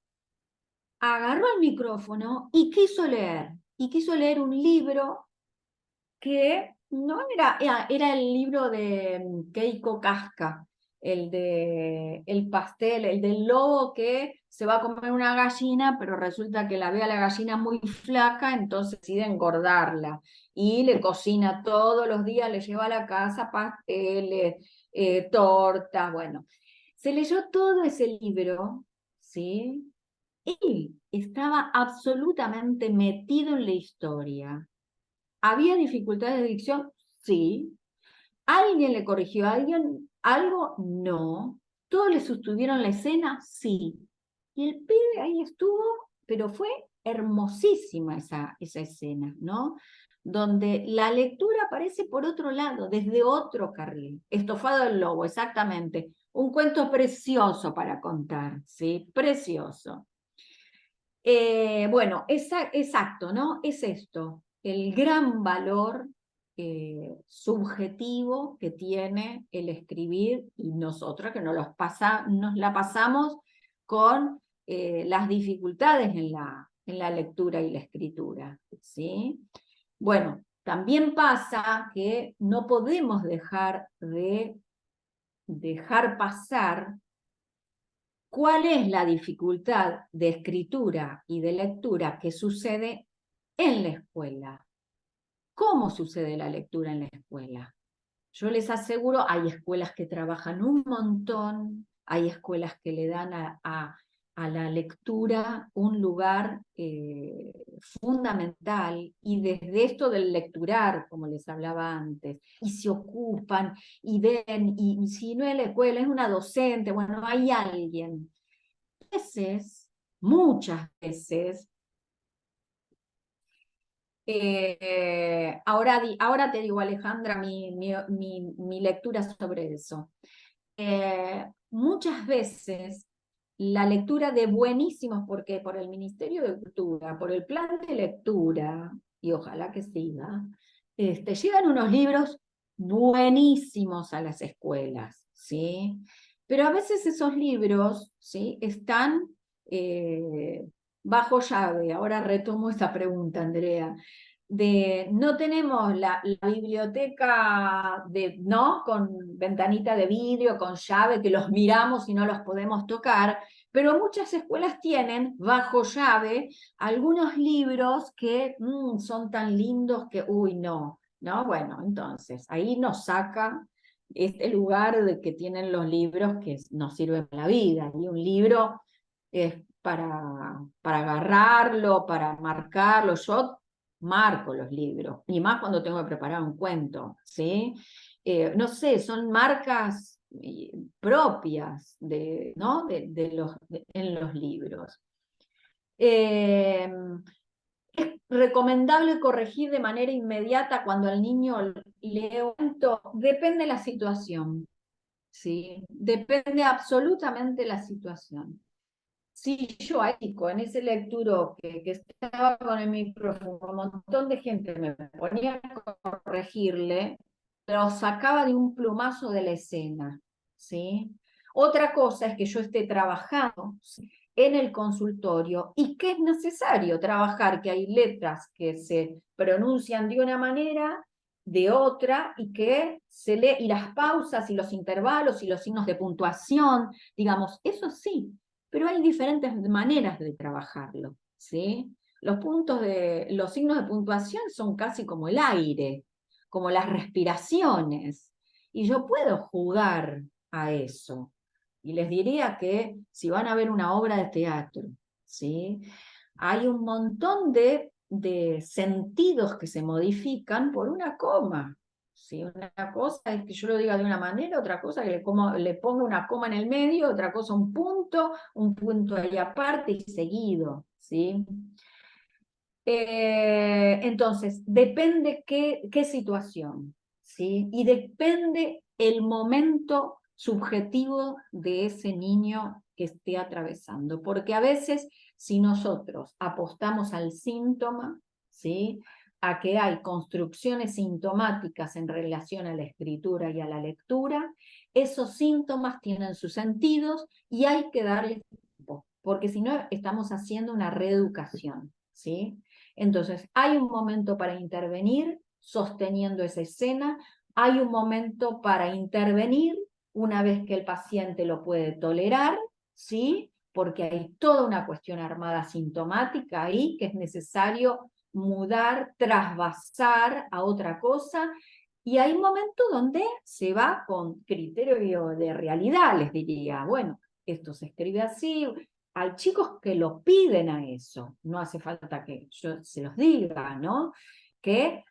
agarró el micrófono y quiso leer un libro que no era el libro de Keiko Casca, el de el pastel, el del lobo que se va a comer una gallina, pero resulta que la ve a la gallina muy flaca, entonces decide engordarla y le cocina todos los días, le lleva a la casa pasteles, tortas, bueno. Se leyó todo ese libro, ¿sí? Y estaba absolutamente metido en la historia. ¿Había dificultades de dicción? Sí, ¿Alguien le corrigió a alguien algo? No. ¿Todos le sostuvieron la escena? Sí. Y el pibe ahí estuvo, pero fue hermosísima esa escena, ¿no? Donde la lectura aparece por otro lado, desde otro carril. Estofado del lobo, exactamente. Un cuento precioso para contar, ¿sí? Precioso. Bueno, exacto, ¿no? Es esto, el gran valor subjetivo que tiene el escribir y nosotros que nos la pasamos con las dificultades en la lectura y la escritura, ¿sí? Bueno, también pasa que no podemos dejar pasar cuál es la dificultad de escritura y de lectura que sucede en la escuela. ¿Cómo sucede la lectura en la escuela? Yo les aseguro, hay escuelas que trabajan un montón, hay escuelas que le dan a la lectura un lugar fundamental, y desde esto del lecturar, como les hablaba antes, y se ocupan y ven, y si no es la escuela, es una docente, bueno, hay alguien. Muchas veces, ahora te digo, Alejandra, mi lectura sobre eso. Muchas veces la lectura de buenísimos, porque por el Ministerio de Cultura, por el plan de lectura, y ojalá que siga, llegan unos libros buenísimos a las escuelas, ¿sí? Pero a veces esos libros, ¿sí?, están eh, bajo llave. Ahora retomo esa pregunta, Andrea. No tenemos la biblioteca ¿no?, con ventanita de vidrio, con llave, que los miramos y no los podemos tocar, pero muchas escuelas tienen bajo llave algunos libros que son tan lindos que, uy, no, bueno, entonces ahí nos saca este lugar de que tienen los libros que nos sirven para la vida, y un libro es para agarrarlo, para marcarlo. Yo marco los libros, y más cuando tengo que preparar un cuento, ¿sí? No sé, son marcas propias ¿no?, en los libros. Es recomendable corregir de manera inmediata cuando el niño lee un cuento. Depende de la situación, ¿sí? Depende absolutamente de la situación. Si yo ahí, en ese lecturo que estaba con el micrófono, un montón de gente me ponía a corregirle, lo sacaba de un plumazo de la escena, ¿sí? Otra cosa es que yo esté trabajando, ¿sí?, en el consultorio, y que es necesario trabajar, que hay letras que se pronuncian de una manera, de otra, y que se lee, y las pausas, y los intervalos, y los signos de puntuación, digamos, eso sí, pero hay diferentes maneras de trabajarlo, ¿sí? Los signos de puntuación son casi como el aire, como las respiraciones, y yo puedo jugar a eso. Y les diría que si van a ver una obra de teatro, ¿sí?, hay un montón de sentidos que se modifican por una coma. ¿Sí? Una cosa es que yo lo diga de una manera, otra cosa que le ponga una coma en el medio, otra cosa un punto ahí aparte y seguido, ¿sí? Entonces, depende qué situación, ¿sí? Y depende el momento subjetivo de ese niño que esté atravesando, porque a veces, si nosotros apostamos al síntoma, ¿sí?, a que hay construcciones sintomáticas en relación a la escritura y a la lectura, esos síntomas tienen sus sentidos y hay que darle tiempo, porque si no estamos haciendo una reeducación, ¿sí? Entonces, hay un momento para intervenir sosteniendo esa escena, hay un momento para intervenir una vez que el paciente lo puede tolerar, ¿sí?, porque hay toda una cuestión armada sintomática ahí que es necesario mudar, trasvasar a otra cosa, y hay un momento donde se va con criterio de realidad, les diría, bueno, esto se escribe así. Hay chicos que lo piden a eso, no hace falta que yo se los diga, ¿no?, que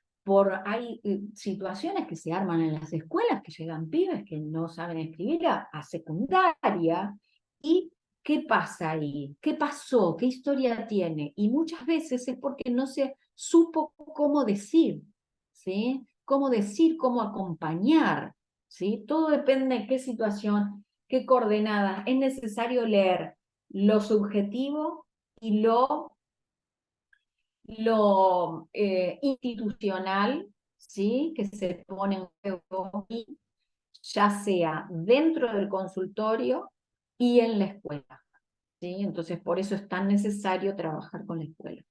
hay situaciones que se arman en las escuelas, que llegan pibes que no saben escribir a secundaria, y ¿qué pasa ahí? ¿Qué pasó? ¿Qué historia tiene? Y muchas veces es porque no se supo cómo decir, ¿sí? Cómo decir, cómo acompañar, ¿sí? Todo depende de qué situación, qué coordenadas. Es necesario leer lo subjetivo y lo institucional, ¿sí? Que se pone en juego, ya sea dentro del consultorio y en la escuela, ¿sí? Entonces, por eso es tan necesario trabajar con la escuela.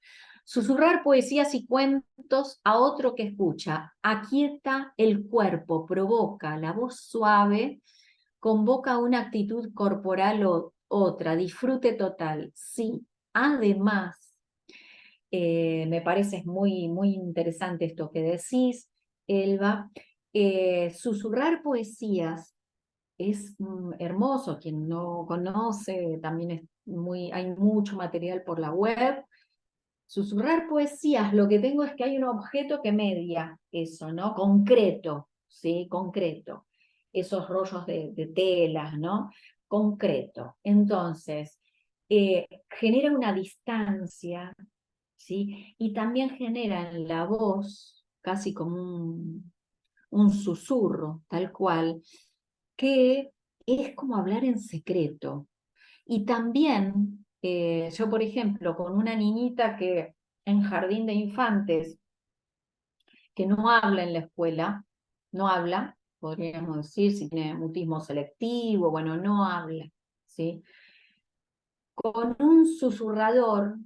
Susurrar poesías y cuentos a otro que escucha, aquieta el cuerpo, provoca la voz suave, convoca una actitud corporal o otra, disfrute total. Sí, además, me parece muy, muy interesante esto que decís, Elba. Susurrar poesías es hermoso. Quien no conoce, también hay mucho material por la web. Susurrar poesías, lo que tengo es que hay un objeto que media eso, ¿no? Concreto, ¿sí? Concreto. Esos rollos de telas, ¿no? Concreto. Entonces, genera una distancia, ¿sí? Y también genera en la voz, casi como un susurro, tal cual, que es como hablar en secreto. Y también, yo por ejemplo, con una niñita que en jardín de infantes, que no habla en la escuela, no habla, podríamos decir, si tiene mutismo selectivo, bueno, no habla, ¿sí? Con un susurrador,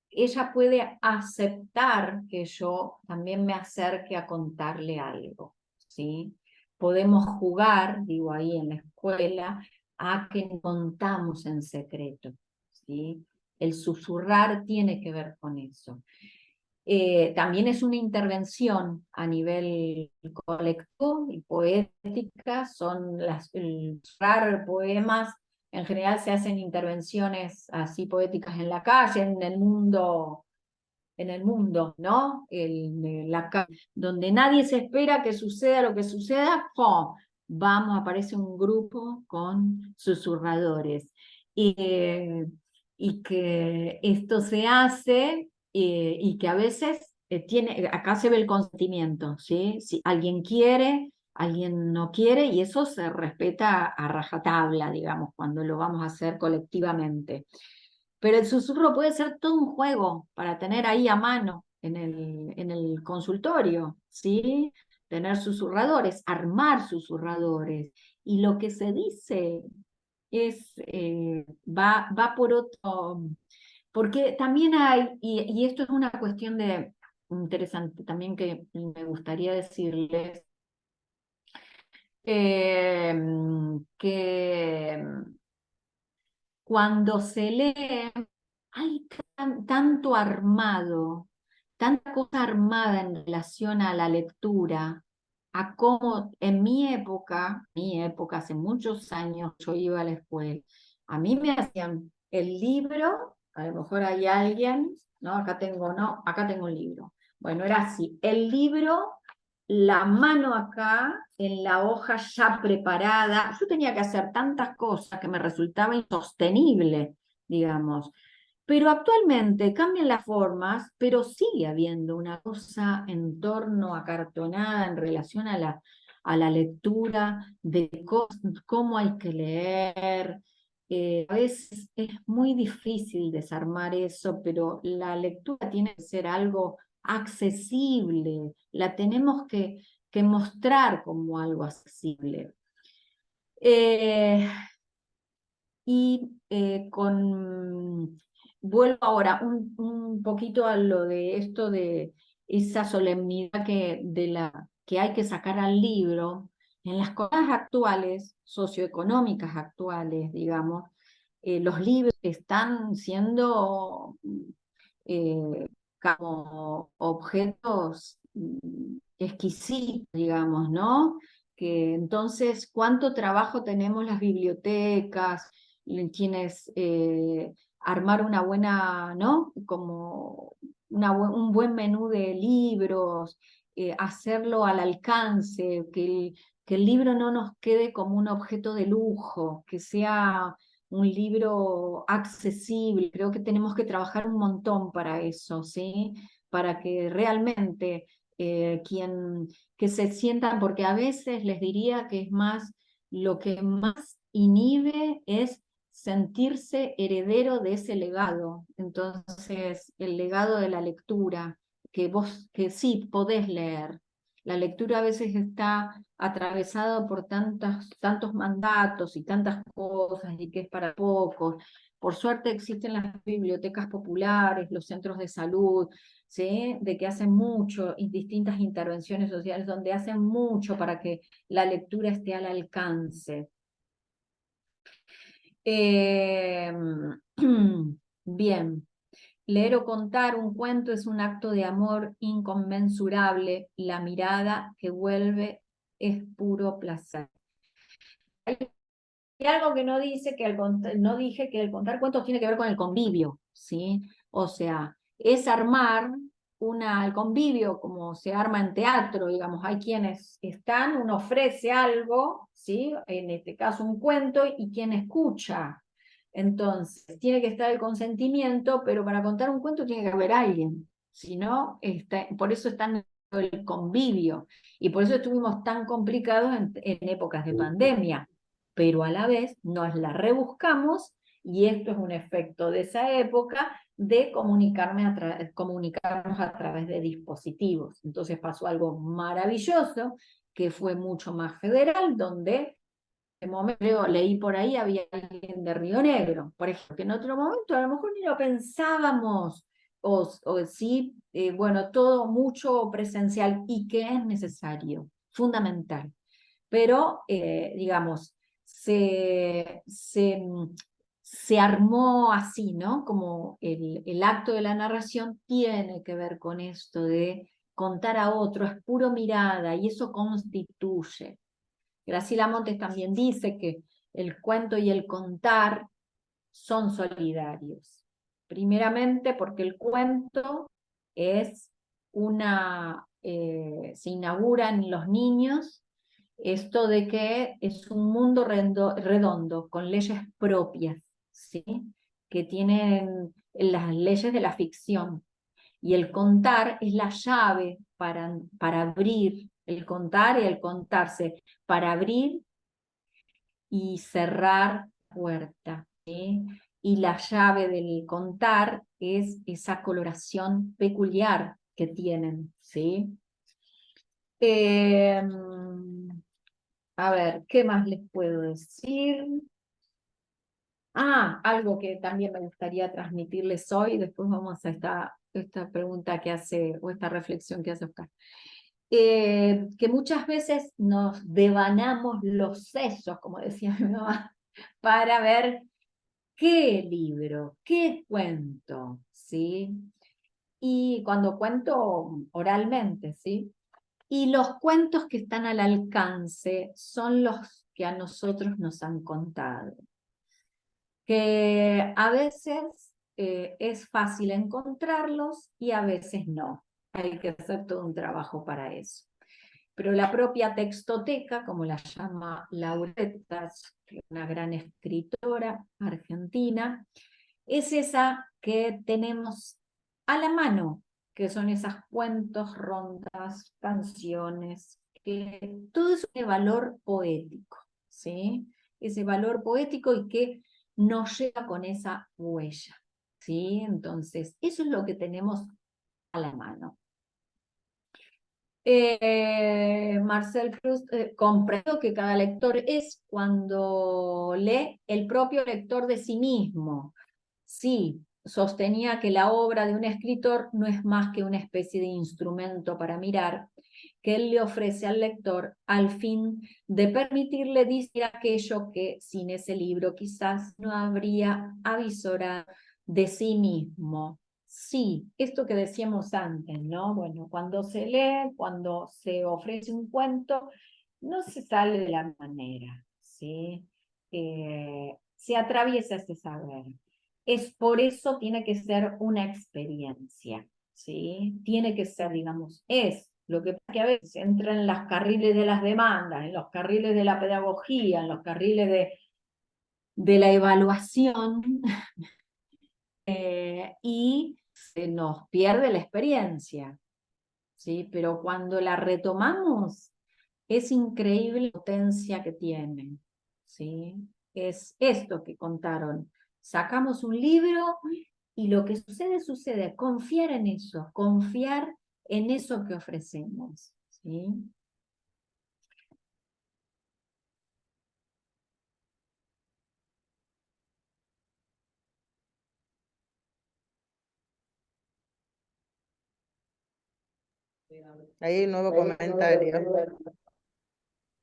ella puede aceptar que yo también me acerque a contarle algo, ¿sí? Podemos jugar, digo ahí en la escuela, a que contamos en secreto, ¿sí? El susurrar tiene que ver con eso. También es una intervención a nivel colectivo y poética, son el susurrar poemas. En general se hacen intervenciones así poéticas en la calle, en el mundo, ¿no? Donde nadie se espera que suceda lo que suceda, ¡pum! Vamos, aparece un grupo con susurradores. Y que esto se hace y que a veces acá se ve el consentimiento, ¿sí? Si alguien quiere, alguien no quiere, y eso se respeta a rajatabla, digamos, cuando lo vamos a hacer colectivamente. Pero el susurro puede ser todo un juego para tener ahí a mano en el consultorio, ¿sí? Tener susurradores, armar susurradores. Y lo que se dice va por otro, porque también hay, y esto es una cuestión interesante también que me gustaría decirles, que cuando se lee hay tanto armado, tanta cosa armada en relación a la lectura, a cómo en mi época, hace muchos años, yo iba a la escuela, a mí me hacían el libro, a lo mejor hay alguien, no, acá tengo un libro. Bueno, era así, el libro, la mano acá, en la hoja ya preparada. Yo tenía que hacer tantas cosas que me resultaba insostenible, digamos. Pero actualmente cambian las formas, pero sigue habiendo una cosa en torno a cartonada en relación a la lectura, de cómo hay que leer. A veces es muy difícil desarmar eso, pero la lectura tiene que ser algo accesible, la tenemos que mostrar como algo accesible. Y vuelvo ahora un poquito a lo de esto de esa solemnidad que hay que sacar al libro. En las cosas actuales, socioeconómicas actuales, digamos, los libros están siendo como objetos exquisitos, digamos, ¿no? Que entonces, ¿cuánto trabajo tenemos las bibliotecas, quienes armar una buena, ¿no? Como un buen menú de libros, hacerlo al alcance, que el libro no nos quede como un objeto de lujo, que sea un libro accesible. Creo que tenemos que trabajar un montón para eso, ¿sí? Para que realmente que se sientan, porque a veces les diría que es más, lo que más inhibe es sentirse heredero de ese legado. Entonces, el legado de la lectura, que sí podés leer. La lectura a veces está atravesada por tantos mandatos y tantas cosas, y que es para pocos. Por suerte existen las bibliotecas populares, los centros de salud, ¿sí? De que hacen mucho, y distintas intervenciones sociales donde hacen mucho para que la lectura esté al alcance. Eh, Bien, leer o contar un cuento es un acto de amor inconmensurable. La mirada que vuelve es puro placer. Hay algo que no dice que no dije que el contar cuentos tiene que ver con el convivio, ¿sí? O sea, es armar el convivio como se arma en teatro, digamos, hay quienes están, uno ofrece algo, ¿sí? En este caso un cuento, y quien escucha. Entonces, tiene que estar el consentimiento, pero para contar un cuento tiene que haber alguien, si no, por eso está en el convivio, y por eso estuvimos tan complicados en épocas de pandemia, pero a la vez nos la rebuscamos, y esto es un efecto de esa época de comunicarnos a través de dispositivos. Entonces pasó algo maravilloso, que fue mucho más federal, donde en momento leí por ahí, había alguien de Río Negro, por ejemplo, que en otro momento a lo mejor ni lo pensábamos, o sí, bueno, todo mucho presencial, y que es necesario, fundamental. Pero, digamos, se armó así, ¿no? Como el acto de la narración tiene que ver con esto de contar a otro, es puro mirada, y eso constituye. Graciela Montes también dice que el cuento y el contar son solidarios. Primeramente porque el cuento es se inaugura en los niños esto de que es un mundo redondo, con leyes propias, ¿sí? Que tienen las leyes de la ficción. Y el contar es la llave para abrir, el contar y el contarse, para abrir y cerrar puerta, ¿sí? Y la llave del contar es esa coloración peculiar que tienen, ¿sí? A ver, ¿qué más les puedo decir? Algo que también me gustaría transmitirles hoy, después vamos a esta pregunta que hace, o esta reflexión que hace Oscar. Que muchas veces nos devanamos los sesos, como decía mi mamá, para ver qué libro, qué cuento, ¿sí? Y cuando cuento oralmente, ¿sí? Y los cuentos que están al alcance son los que a nosotros nos han contado, que a veces es fácil encontrarlos y a veces no. Hay que hacer todo un trabajo para eso. Pero la propia textoteca, como la llama Lauretta, una gran escritora argentina, es esa que tenemos a la mano, que son esos cuentos, rondas, canciones, que todo eso tiene valor poético, ¿sí? Ese valor poético, y que nos lleva con esa huella, ¿sí? Entonces, eso es lo que tenemos a la mano. Marcel Proust, comprendo que cada lector es, cuando lee, el propio lector de sí mismo. Sí, sostenía que la obra de un escritor no es más que una especie de instrumento para mirar, que él le ofrece al lector al fin de permitirle decir aquello que sin ese libro quizás no habría avisorado de sí mismo. Sí, esto que decíamos antes, ¿no? Bueno, cuando se lee, cuando se ofrece un cuento, no se sale de la manera, ¿sí? Se atraviesa ese saber. Es por eso tiene que ser una experiencia, ¿sí? Tiene que ser, digamos, es. Lo que pasa es que a veces entra en los carriles de las demandas, en los carriles de la pedagogía, en los carriles de la evaluación, y se nos pierde la experiencia, ¿sí? Pero cuando la retomamos, es increíble la potencia que tiene, ¿sí? Es esto que contaron. Sacamos un libro y lo que sucede, sucede. Confiar en eso que ofrecemos, ¿sí? Ahí hay un nuevo comentario.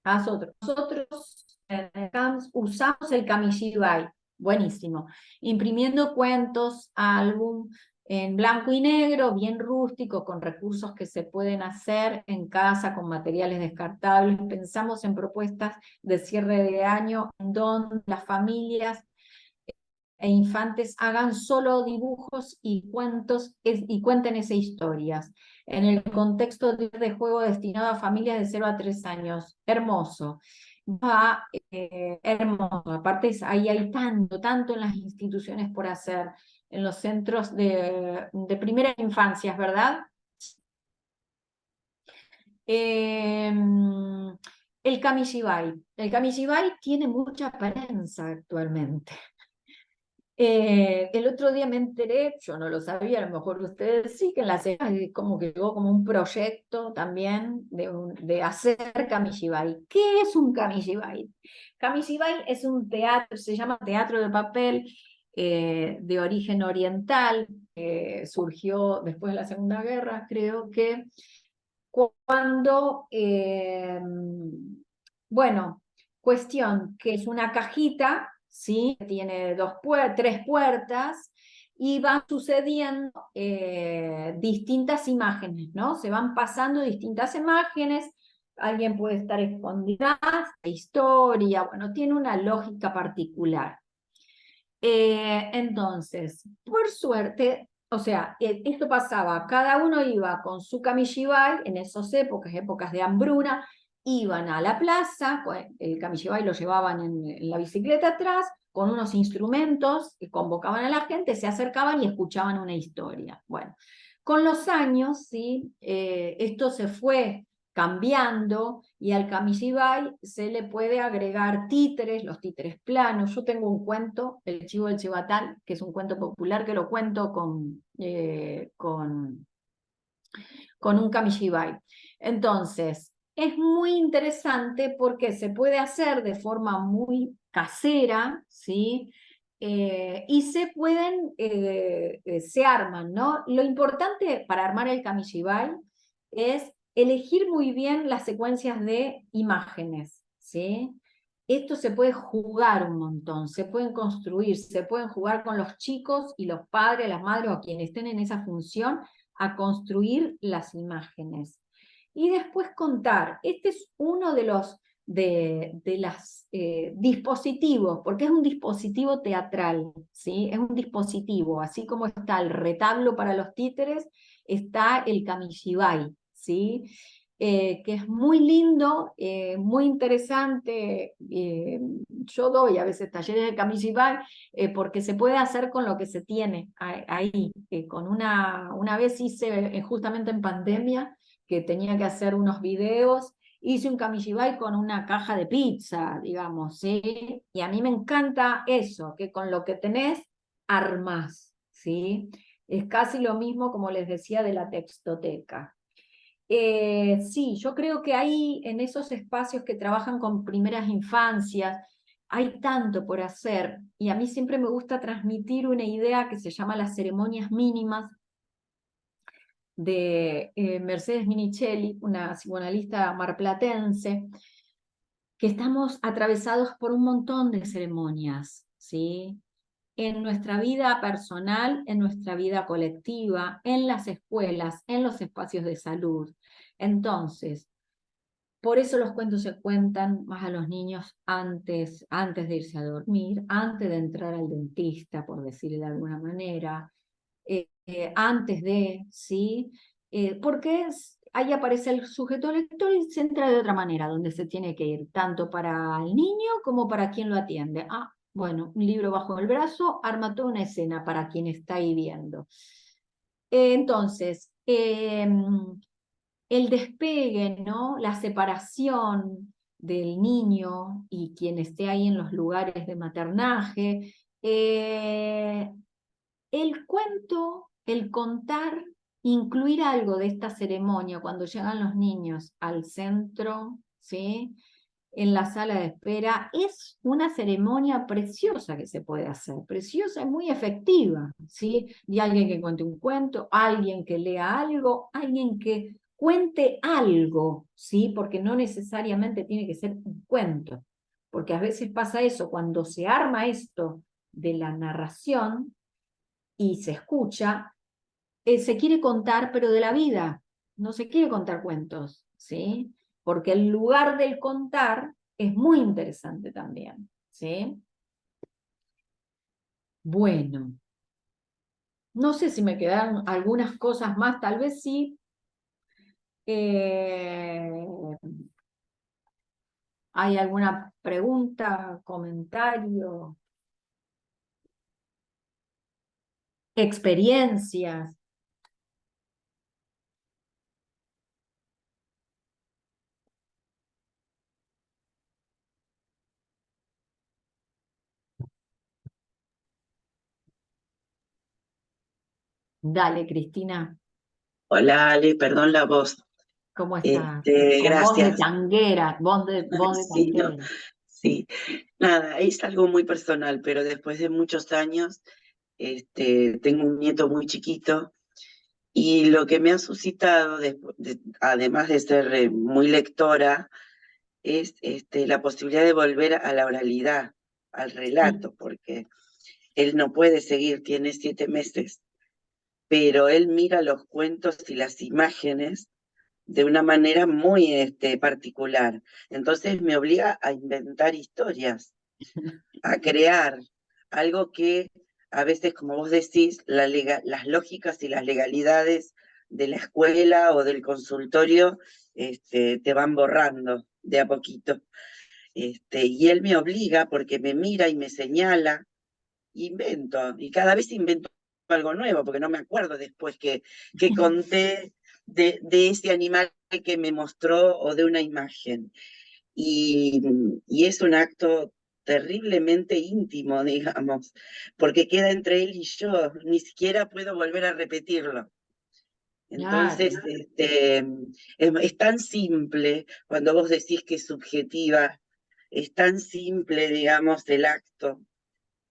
Nosotros en el CAMS usamos el Kamishibai, buenísimo, imprimiendo cuentos, álbum en blanco y negro, bien rústico, con recursos que se pueden hacer en casa, con materiales descartables. Pensamos en propuestas de cierre de año donde las familias e infantes hagan solo dibujos y cuentos y cuenten esas historias. En el contexto de juego destinado a familias de 0 a 3 años. Hermoso. Hermoso. Aparte, ahí hay tanto en las instituciones por hacer, en los centros de primeras infancias, ¿verdad? El Kamishibai. El Kamishibai tiene mucha prensa actualmente. El otro día me enteré, yo no lo sabía, a lo mejor ustedes sí, que en la semana como que llegó como un proyecto también de hacer Kamishibai. ¿Qué es un Kamishibai? Kamishibai es un teatro, se llama teatro de papel, de origen oriental, surgió después de la Segunda Guerra, creo que cuando, bueno, cuestión que es una cajita, ¿sí? Tiene tres puertas y van sucediendo distintas imágenes, ¿no? Se van pasando distintas imágenes, alguien puede estar escondida, la historia, bueno, tiene una lógica particular. Entonces, por suerte, o sea, esto pasaba, cada uno iba con su kamishibai en esas épocas de hambruna, iban a la plaza, el kamishibai lo llevaban en la bicicleta atrás, con unos instrumentos que convocaban a la gente, se acercaban y escuchaban una historia. Bueno, con los años, ¿sí? Esto se fue cambiando y al kamishibai se le puede agregar títeres, los títeres planos. Yo tengo un cuento, El Chivo del Chivatal, que es un cuento popular que lo cuento con un kamishibai. Entonces, es muy interesante porque se puede hacer de forma muy casera, ¿sí? Y se arman, ¿no? Lo importante para armar el kamishibai es elegir muy bien las secuencias de imágenes, ¿sí? Esto se puede jugar un montón, se pueden construir, se pueden jugar con los chicos y los padres, las madres o quienes estén en esa función a construir las imágenes. Y después contar. Este es uno de los dispositivos, porque es un dispositivo teatral, ¿sí? Es un dispositivo, así como está el retablo para los títeres, está el kamishibai, ¿sí? Que es muy lindo, muy interesante. Yo doy a veces talleres de kamishibai porque se puede hacer con lo que se tiene ahí. Una vez hice, justamente en pandemia, que tenía que hacer unos videos, hice un kamishibai con una caja de pizza, digamos, ¿sí? Y a mí me encanta eso, que con lo que tenés, armás, ¿sí? Es casi lo mismo, como les decía, de la textoteca. Sí, yo creo que hay en esos espacios que trabajan con primeras infancias, hay tanto por hacer, y a mí siempre me gusta transmitir una idea que se llama las ceremonias mínimas de Mercedes Minichelli, una psicoanalista marplatense, que estamos atravesados por un montón de ceremonias, ¿sí? En nuestra vida personal, en nuestra vida colectiva, en las escuelas, en los espacios de salud. Entonces, por eso los cuentos se cuentan más a los niños antes de irse a dormir, antes de entrar al dentista, por decirlo de alguna manera. antes de, ¿sí? Porque ahí aparece el sujeto lector y se entra de otra manera, donde se tiene que ir, tanto para el niño como para quien lo atiende. Ah, bueno, un libro bajo el brazo arma toda una escena para quien está ahí viendo. Entonces, el despegue, ¿no? La separación del niño y quien esté ahí en los lugares de maternaje, el cuento, el contar, incluir algo de esta ceremonia cuando llegan los niños al centro, ¿sí? En la sala de espera, es una ceremonia preciosa que se puede hacer, preciosa y muy efectiva, ¿sí? De alguien que cuente un cuento, alguien que lea algo, alguien que cuente algo, ¿sí? Porque no necesariamente tiene que ser un cuento, porque a veces pasa eso, cuando se arma esto de la narración y se escucha, se quiere contar, pero de la vida, no se quiere contar cuentos, ¿sí? Porque el lugar del contar es muy interesante también, ¿sí? Bueno, no sé si me quedaron algunas cosas más, tal vez sí. Eh, ¿Hay alguna pregunta, comentario, experiencias? Dale, Cristina, Hola Ale, perdón la voz. ¿cómo estás? Con voz de Gracias. tanguera, voz de Sí, no, tanguera. sí. Nada, es algo muy personal, pero después de muchos años, tengo un nieto muy chiquito y lo que me ha suscitado, además de ser muy lectora, es la posibilidad de volver a la oralidad, al Sí. relato, porque él no puede seguir, tiene 7 meses, pero él mira los cuentos y las imágenes de una manera muy particular. Entonces me obliga a inventar historias, a crear algo que a veces, como vos decís, las lógicas y las legalidades de la escuela o del consultorio te van borrando de a poquito. Y él me obliga porque me mira y me señala, invento, y cada vez invento algo nuevo, porque no me acuerdo después que conté de ese animal que me mostró o de una imagen. Y es un acto terriblemente íntimo, digamos, porque queda entre él y yo, ni siquiera puedo volver a repetirlo. Entonces, Claro. es tan simple cuando vos decís que es subjetiva, es tan simple, digamos, el acto,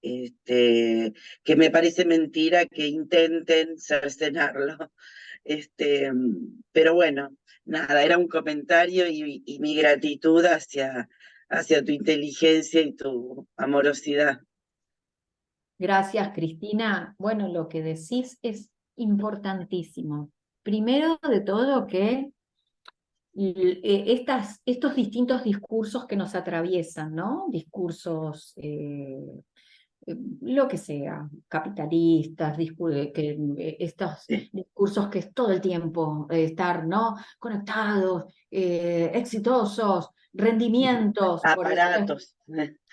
que me parece mentira que intenten cercenarlo. Pero bueno, nada, era un comentario y mi gratitud hacia tu inteligencia y tu amorosidad. Gracias, Cristina. Bueno, lo que decís es importantísimo. Primero de todo que estos distintos discursos que nos atraviesan, ¿no? Discursos, lo que sea, capitalistas, estos Sí. discursos que es todo el tiempo estar, ¿no? Conectados, exitosos, rendimientos, por eso, Aparatos,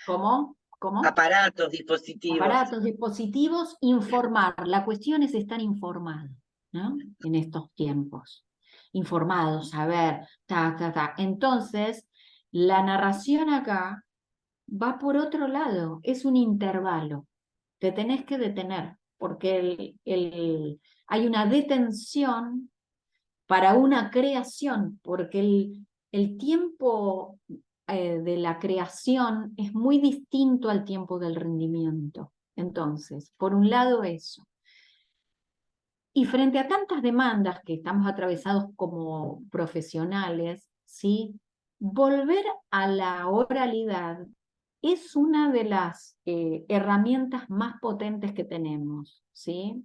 ¿cómo? ¿Cómo? aparatos, dispositivos. Aparatos, dispositivos, informar. La cuestión es estar informado, ¿no? En estos tiempos. Informados, saber, ta, ta, ta. Entonces, la narración acá va por otro lado, es un intervalo. Te tenés que detener, porque hay una detención para una creación, porque el tiempo de la creación es muy distinto al tiempo del rendimiento. Entonces, por un lado eso. Y frente a tantas demandas que estamos atravesados como profesionales, ¿sí? Volver a la oralidad es una de las herramientas más potentes que tenemos, ¿sí?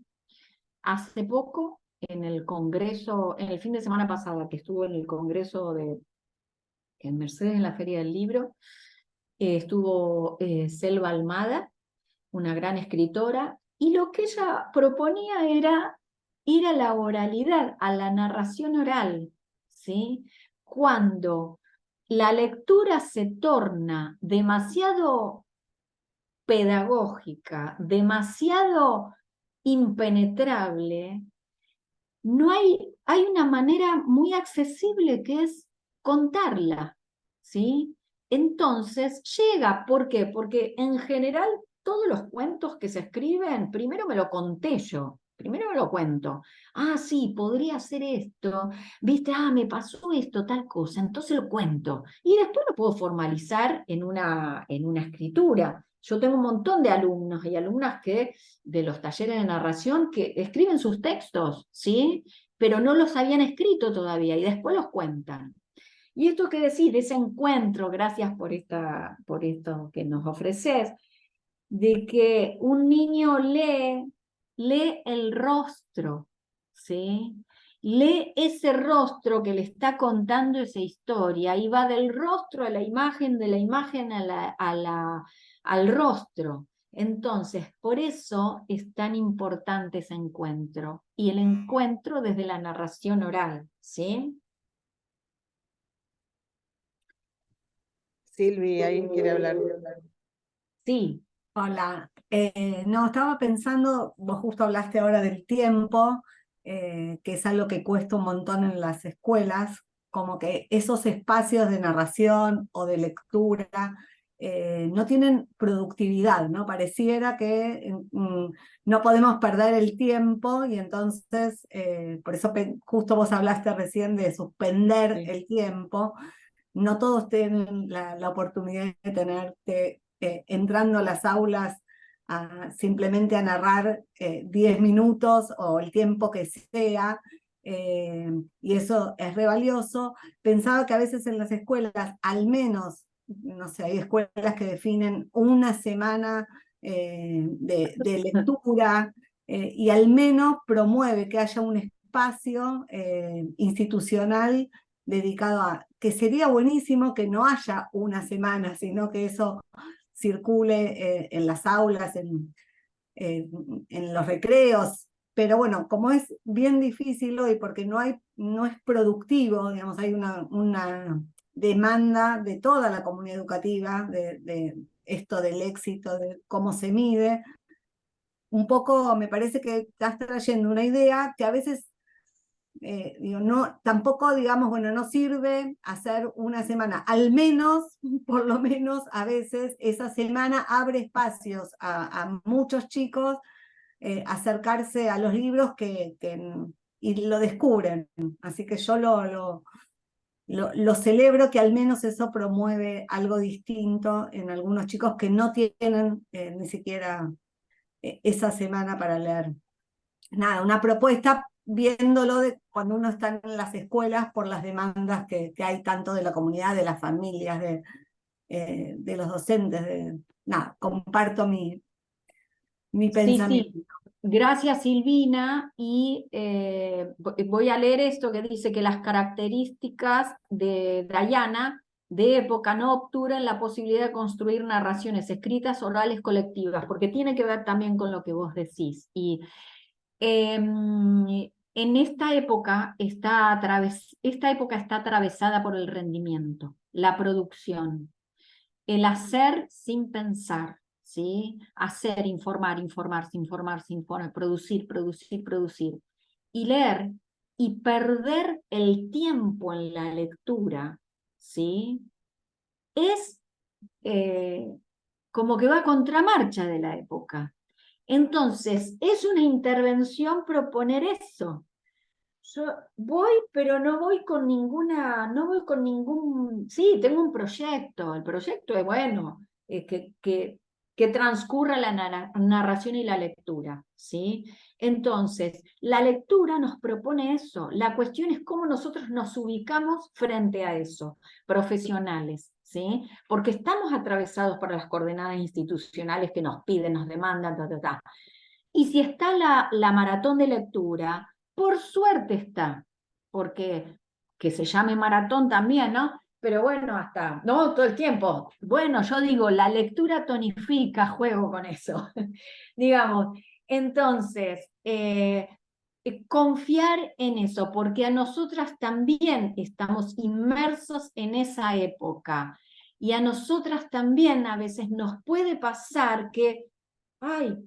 Hace poco, en el Congreso, en el fin de semana pasada, que estuvo en el Congreso en Mercedes, en la Feria del Libro, estuvo Selva Almada, una gran escritora, y lo que ella proponía era ir a la oralidad, a la narración oral, ¿sí? Cuando la lectura se torna demasiado pedagógica, demasiado impenetrable, no hay una manera muy accesible que es contarla, ¿sí? Entonces llega, ¿por qué? Porque en general todos los cuentos que se escriben, primero me lo conté yo, primero me lo cuento. Ah, sí, podría ser esto, viste, me pasó esto, tal cosa, entonces lo cuento. Y después lo puedo formalizar en una escritura. Yo tengo un montón de alumnos y alumnas que de los talleres de narración que escriben sus textos, ¿sí? Pero no los habían escrito todavía y después los cuentan. Y esto que decís, de ese encuentro, gracias por esto que nos ofreces, de que un niño lee el rostro, ¿sí? Lee ese rostro que le está contando esa historia y va del rostro a la imagen, de la imagen al rostro. Entonces, por eso es tan importante ese encuentro, y el encuentro desde la narración oral, ¿sí? Silvi, ¿alguien quiere hablar? Sí, Hola, no, estaba pensando, vos justo hablaste ahora del tiempo, que es algo que cuesta un montón en las escuelas, como que esos espacios de narración o de lectura no tienen productividad, ¿no? Pareciera que no podemos perder el tiempo y entonces, por eso justo vos hablaste recién de suspender Sí. el tiempo. No todos tienen la oportunidad de tenerte entrando a las aulas simplemente a narrar 10 minutos o el tiempo que sea, y eso es re valioso. Pensaba que a veces en las escuelas, al menos, no sé, hay escuelas que definen una semana de lectura, y al menos promueve que haya un espacio institucional dedicado a, que sería buenísimo que no haya una semana, sino que eso circule en las aulas, en los recreos, pero bueno, como es bien difícil hoy, porque no es productivo, digamos, hay una demanda de toda la comunidad educativa, de esto del éxito, de cómo se mide, un poco me parece que estás trayendo una idea que a veces digo, no, tampoco, digamos, bueno, no sirve hacer una semana, al menos, por lo menos a veces, esa semana abre espacios a muchos chicos acercarse a los libros y lo descubren. Así que yo lo celebro, que al menos eso promueve algo distinto en algunos chicos que no tienen ni siquiera esa semana para leer. Nada, una propuesta viéndolo de cuando uno está en las escuelas por las demandas que hay tanto de la comunidad, de las familias, de los docentes. Nada, comparto mi sí, pensamiento. sí. Gracias, Silvina. Y voy a leer esto que dice que las características de Diana de época no obturan la posibilidad de construir narraciones escritas, orales, colectivas, porque tiene que ver también con lo que vos decís. Y en esta época esta época está atravesada por el rendimiento, la producción, el hacer sin pensar, ¿sí? Hacer, informar, informarse, informarse, informar, producir, producir, producir. Y leer y perder el tiempo en la lectura, ¿sí? Es como que va a contramarcha de la época. Entonces, es una intervención proponer eso. Yo voy, pero no voy con ningún, sí, tengo un proyecto, el proyecto es bueno, que transcurra la narración y la lectura, ¿sí? Entonces, la lectura nos propone eso, la cuestión es cómo nosotros nos ubicamos frente a eso, profesionales, ¿sí? Porque estamos atravesados por las coordenadas institucionales que nos piden, nos demandan, Y si está la maratón de lectura, por suerte está, porque que se llame maratón también, ¿no? Pero bueno, hasta, no todo el tiempo. Bueno, yo digo, la lectura tonifica, juego con eso, digamos. Entonces, confiar en eso, porque a nosotras también estamos inmersos en esa época. Y a nosotras también a veces nos puede pasar que, ay,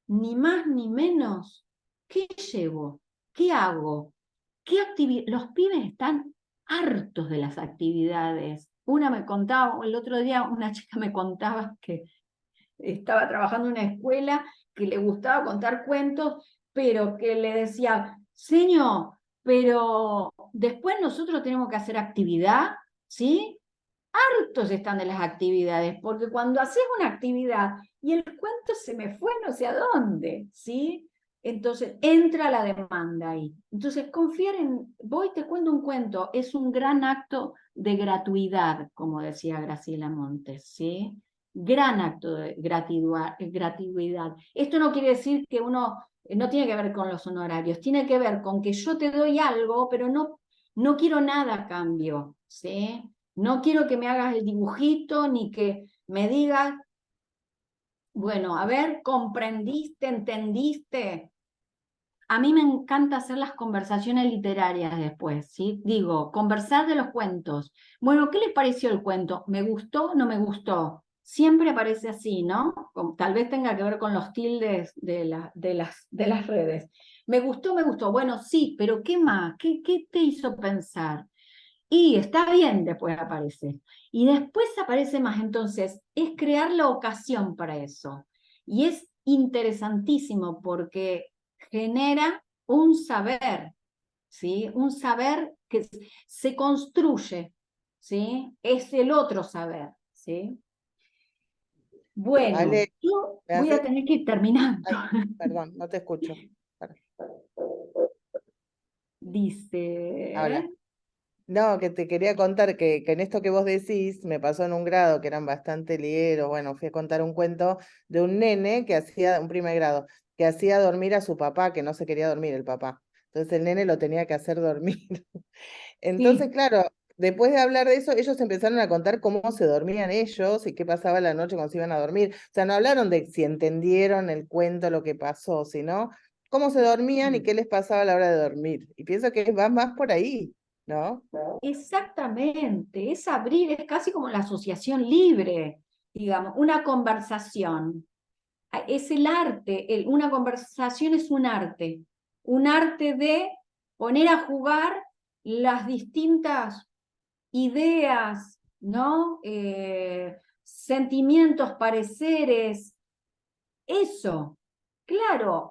ni más ni menos, ¿qué llevo? ¿Qué hago? ¿Qué actividad? Los pibes están hartos de las actividades. Una me contaba, el otro día una chica me contaba que estaba trabajando en una escuela, que le gustaba contar cuentos, pero que le decía, señor, pero después nosotros tenemos que hacer actividad, ¿sí? Hartos están de las actividades, porque cuando haces una actividad y el cuento se me fue no sé a dónde, ¿sí? Entonces entra la demanda ahí. Entonces confiar en, voy te cuento un cuento, es un gran acto de gratuidad, como decía Graciela Montes, ¿sí? Gran acto de gratuidad. Esto no quiere decir que uno, no tiene que ver con los honorarios, tiene que ver con que yo te doy algo, pero no quiero nada a cambio, ¿sí? No quiero que me hagas el dibujito, ni que me digas, bueno, a ver, ¿comprendiste, entendiste? A mí me encanta hacer las conversaciones literarias después, ¿sí? Digo, conversar de los cuentos. Bueno, ¿qué les pareció el cuento? ¿Me gustó? ¿No me gustó? Siempre parece así, ¿no? Tal vez tenga que ver con los tildes de las redes. ¿Me gustó? ¿Me gustó? Bueno, sí, pero ¿qué más? ¿Qué te hizo pensar? Y está bien, después aparece. Y después aparece más. Entonces, es crear la ocasión para eso. Y es interesantísimo porque genera un saber, ¿sí? Un saber que se construye, ¿sí? Es el otro saber, ¿sí? Bueno, Ale, yo ¿me voy a haces? tener que ir terminando. Ay, perdón, no te escucho. Habla. Dice, No, que te quería contar que en esto que vos decís, me pasó en un grado que eran bastante ligueros. Bueno, fui a contar un cuento de un nene que hacía, un primer grado, que hacía dormir a su papá, que no se quería dormir el papá. Entonces el nene lo tenía que hacer dormir. Entonces, sí, claro, después de hablar de eso, ellos empezaron a contar cómo se dormían ellos y qué pasaba la noche cuando se iban a dormir. O sea, no hablaron de si entendieron el cuento, lo que pasó, sino cómo se dormían y qué les pasaba a la hora de dormir. Y pienso que va más por ahí, ¿no? exactamente, es abrir, es casi como la asociación libre, digamos, una conversación. Es el arte, una conversación es un arte de poner a jugar las distintas ideas, ¿no? Sentimientos, pareceres, eso. Claro,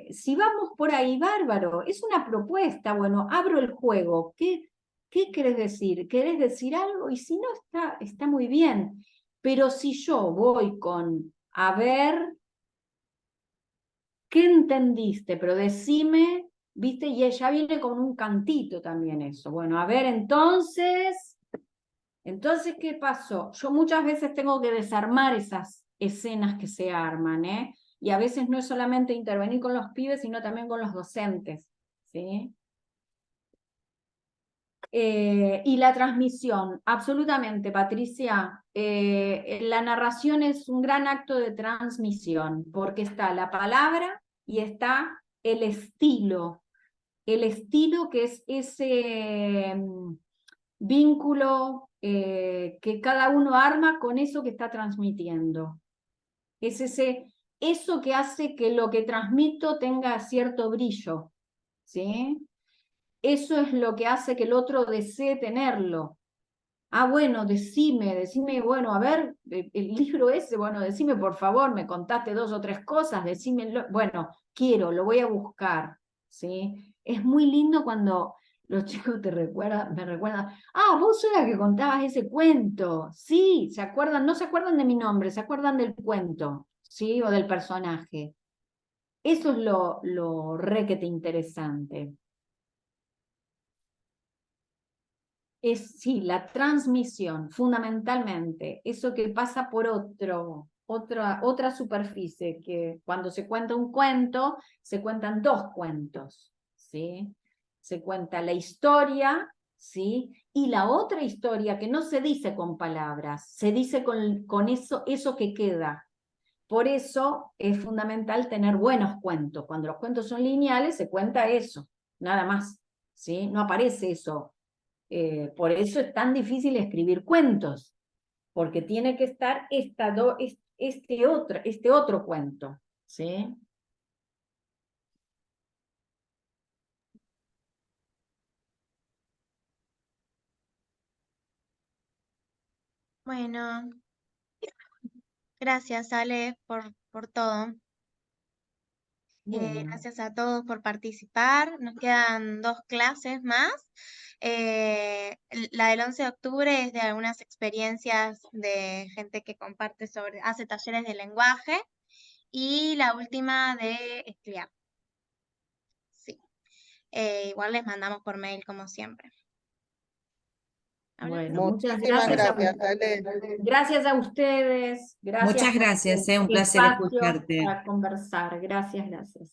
si vamos por ahí, bárbaro, es una propuesta, bueno, abro el juego, ¿qué querés decir? ¿Querés decir algo? Y si no, está muy bien, pero si yo voy con, a ver, ¿qué entendiste? Pero decime, ¿viste? Y ella viene con un cantito también eso. Bueno, a ver, entonces, ¿qué pasó? Yo muchas veces tengo que desarmar esas escenas que se arman, ¿eh? Y a veces no es solamente intervenir con los pibes, sino también con los docentes, ¿sí? Y la transmisión, absolutamente, Patricia. La narración es un gran acto de transmisión, porque está la palabra y está el estilo que es ese vínculo que cada uno arma con eso que está transmitiendo. Es eso que hace que lo que transmito tenga cierto brillo, ¿sí? Eso es lo que hace que el otro desee tenerlo. Ah, bueno, decime, bueno, a ver, el libro ese, bueno, decime por favor, me contaste 2 o 3 cosas, decímelo, bueno, lo voy a buscar, ¿sí? Es muy lindo cuando los chicos me recuerdan, ah, vos sos la que contabas ese cuento, sí, se acuerdan, no se acuerdan de mi nombre, se acuerdan del cuento, ¿sí? O del personaje. Eso es lo requete interesante. Sí, la transmisión, fundamentalmente, eso que pasa por otra superficie, que cuando se cuenta un cuento, se cuentan 2 cuentos, ¿sí? Se cuenta la historia, ¿sí? Y la otra historia que no se dice con palabras, se dice con eso que queda. Por eso es fundamental tener buenos cuentos. Cuando los cuentos son lineales, se cuenta eso, nada más, ¿sí? No aparece eso. Por eso es tan difícil escribir cuentos, porque tiene que estar este otro cuento, ¿sí? Bueno, gracias Ale por todo. Bueno, Gracias a todos por participar. Nos quedan 2 clases más. La del 11 de octubre es de algunas experiencias de gente que comparte hace talleres de lenguaje. Y la última de estudiar. Sí. Igual les mandamos por mail como siempre. bueno, muchas Muchísimas gracias. gracias, Ale. Gracias a ustedes. Gracias Muchas por gracias, el un placer espacio escucharte. para conversar. Gracias, gracias.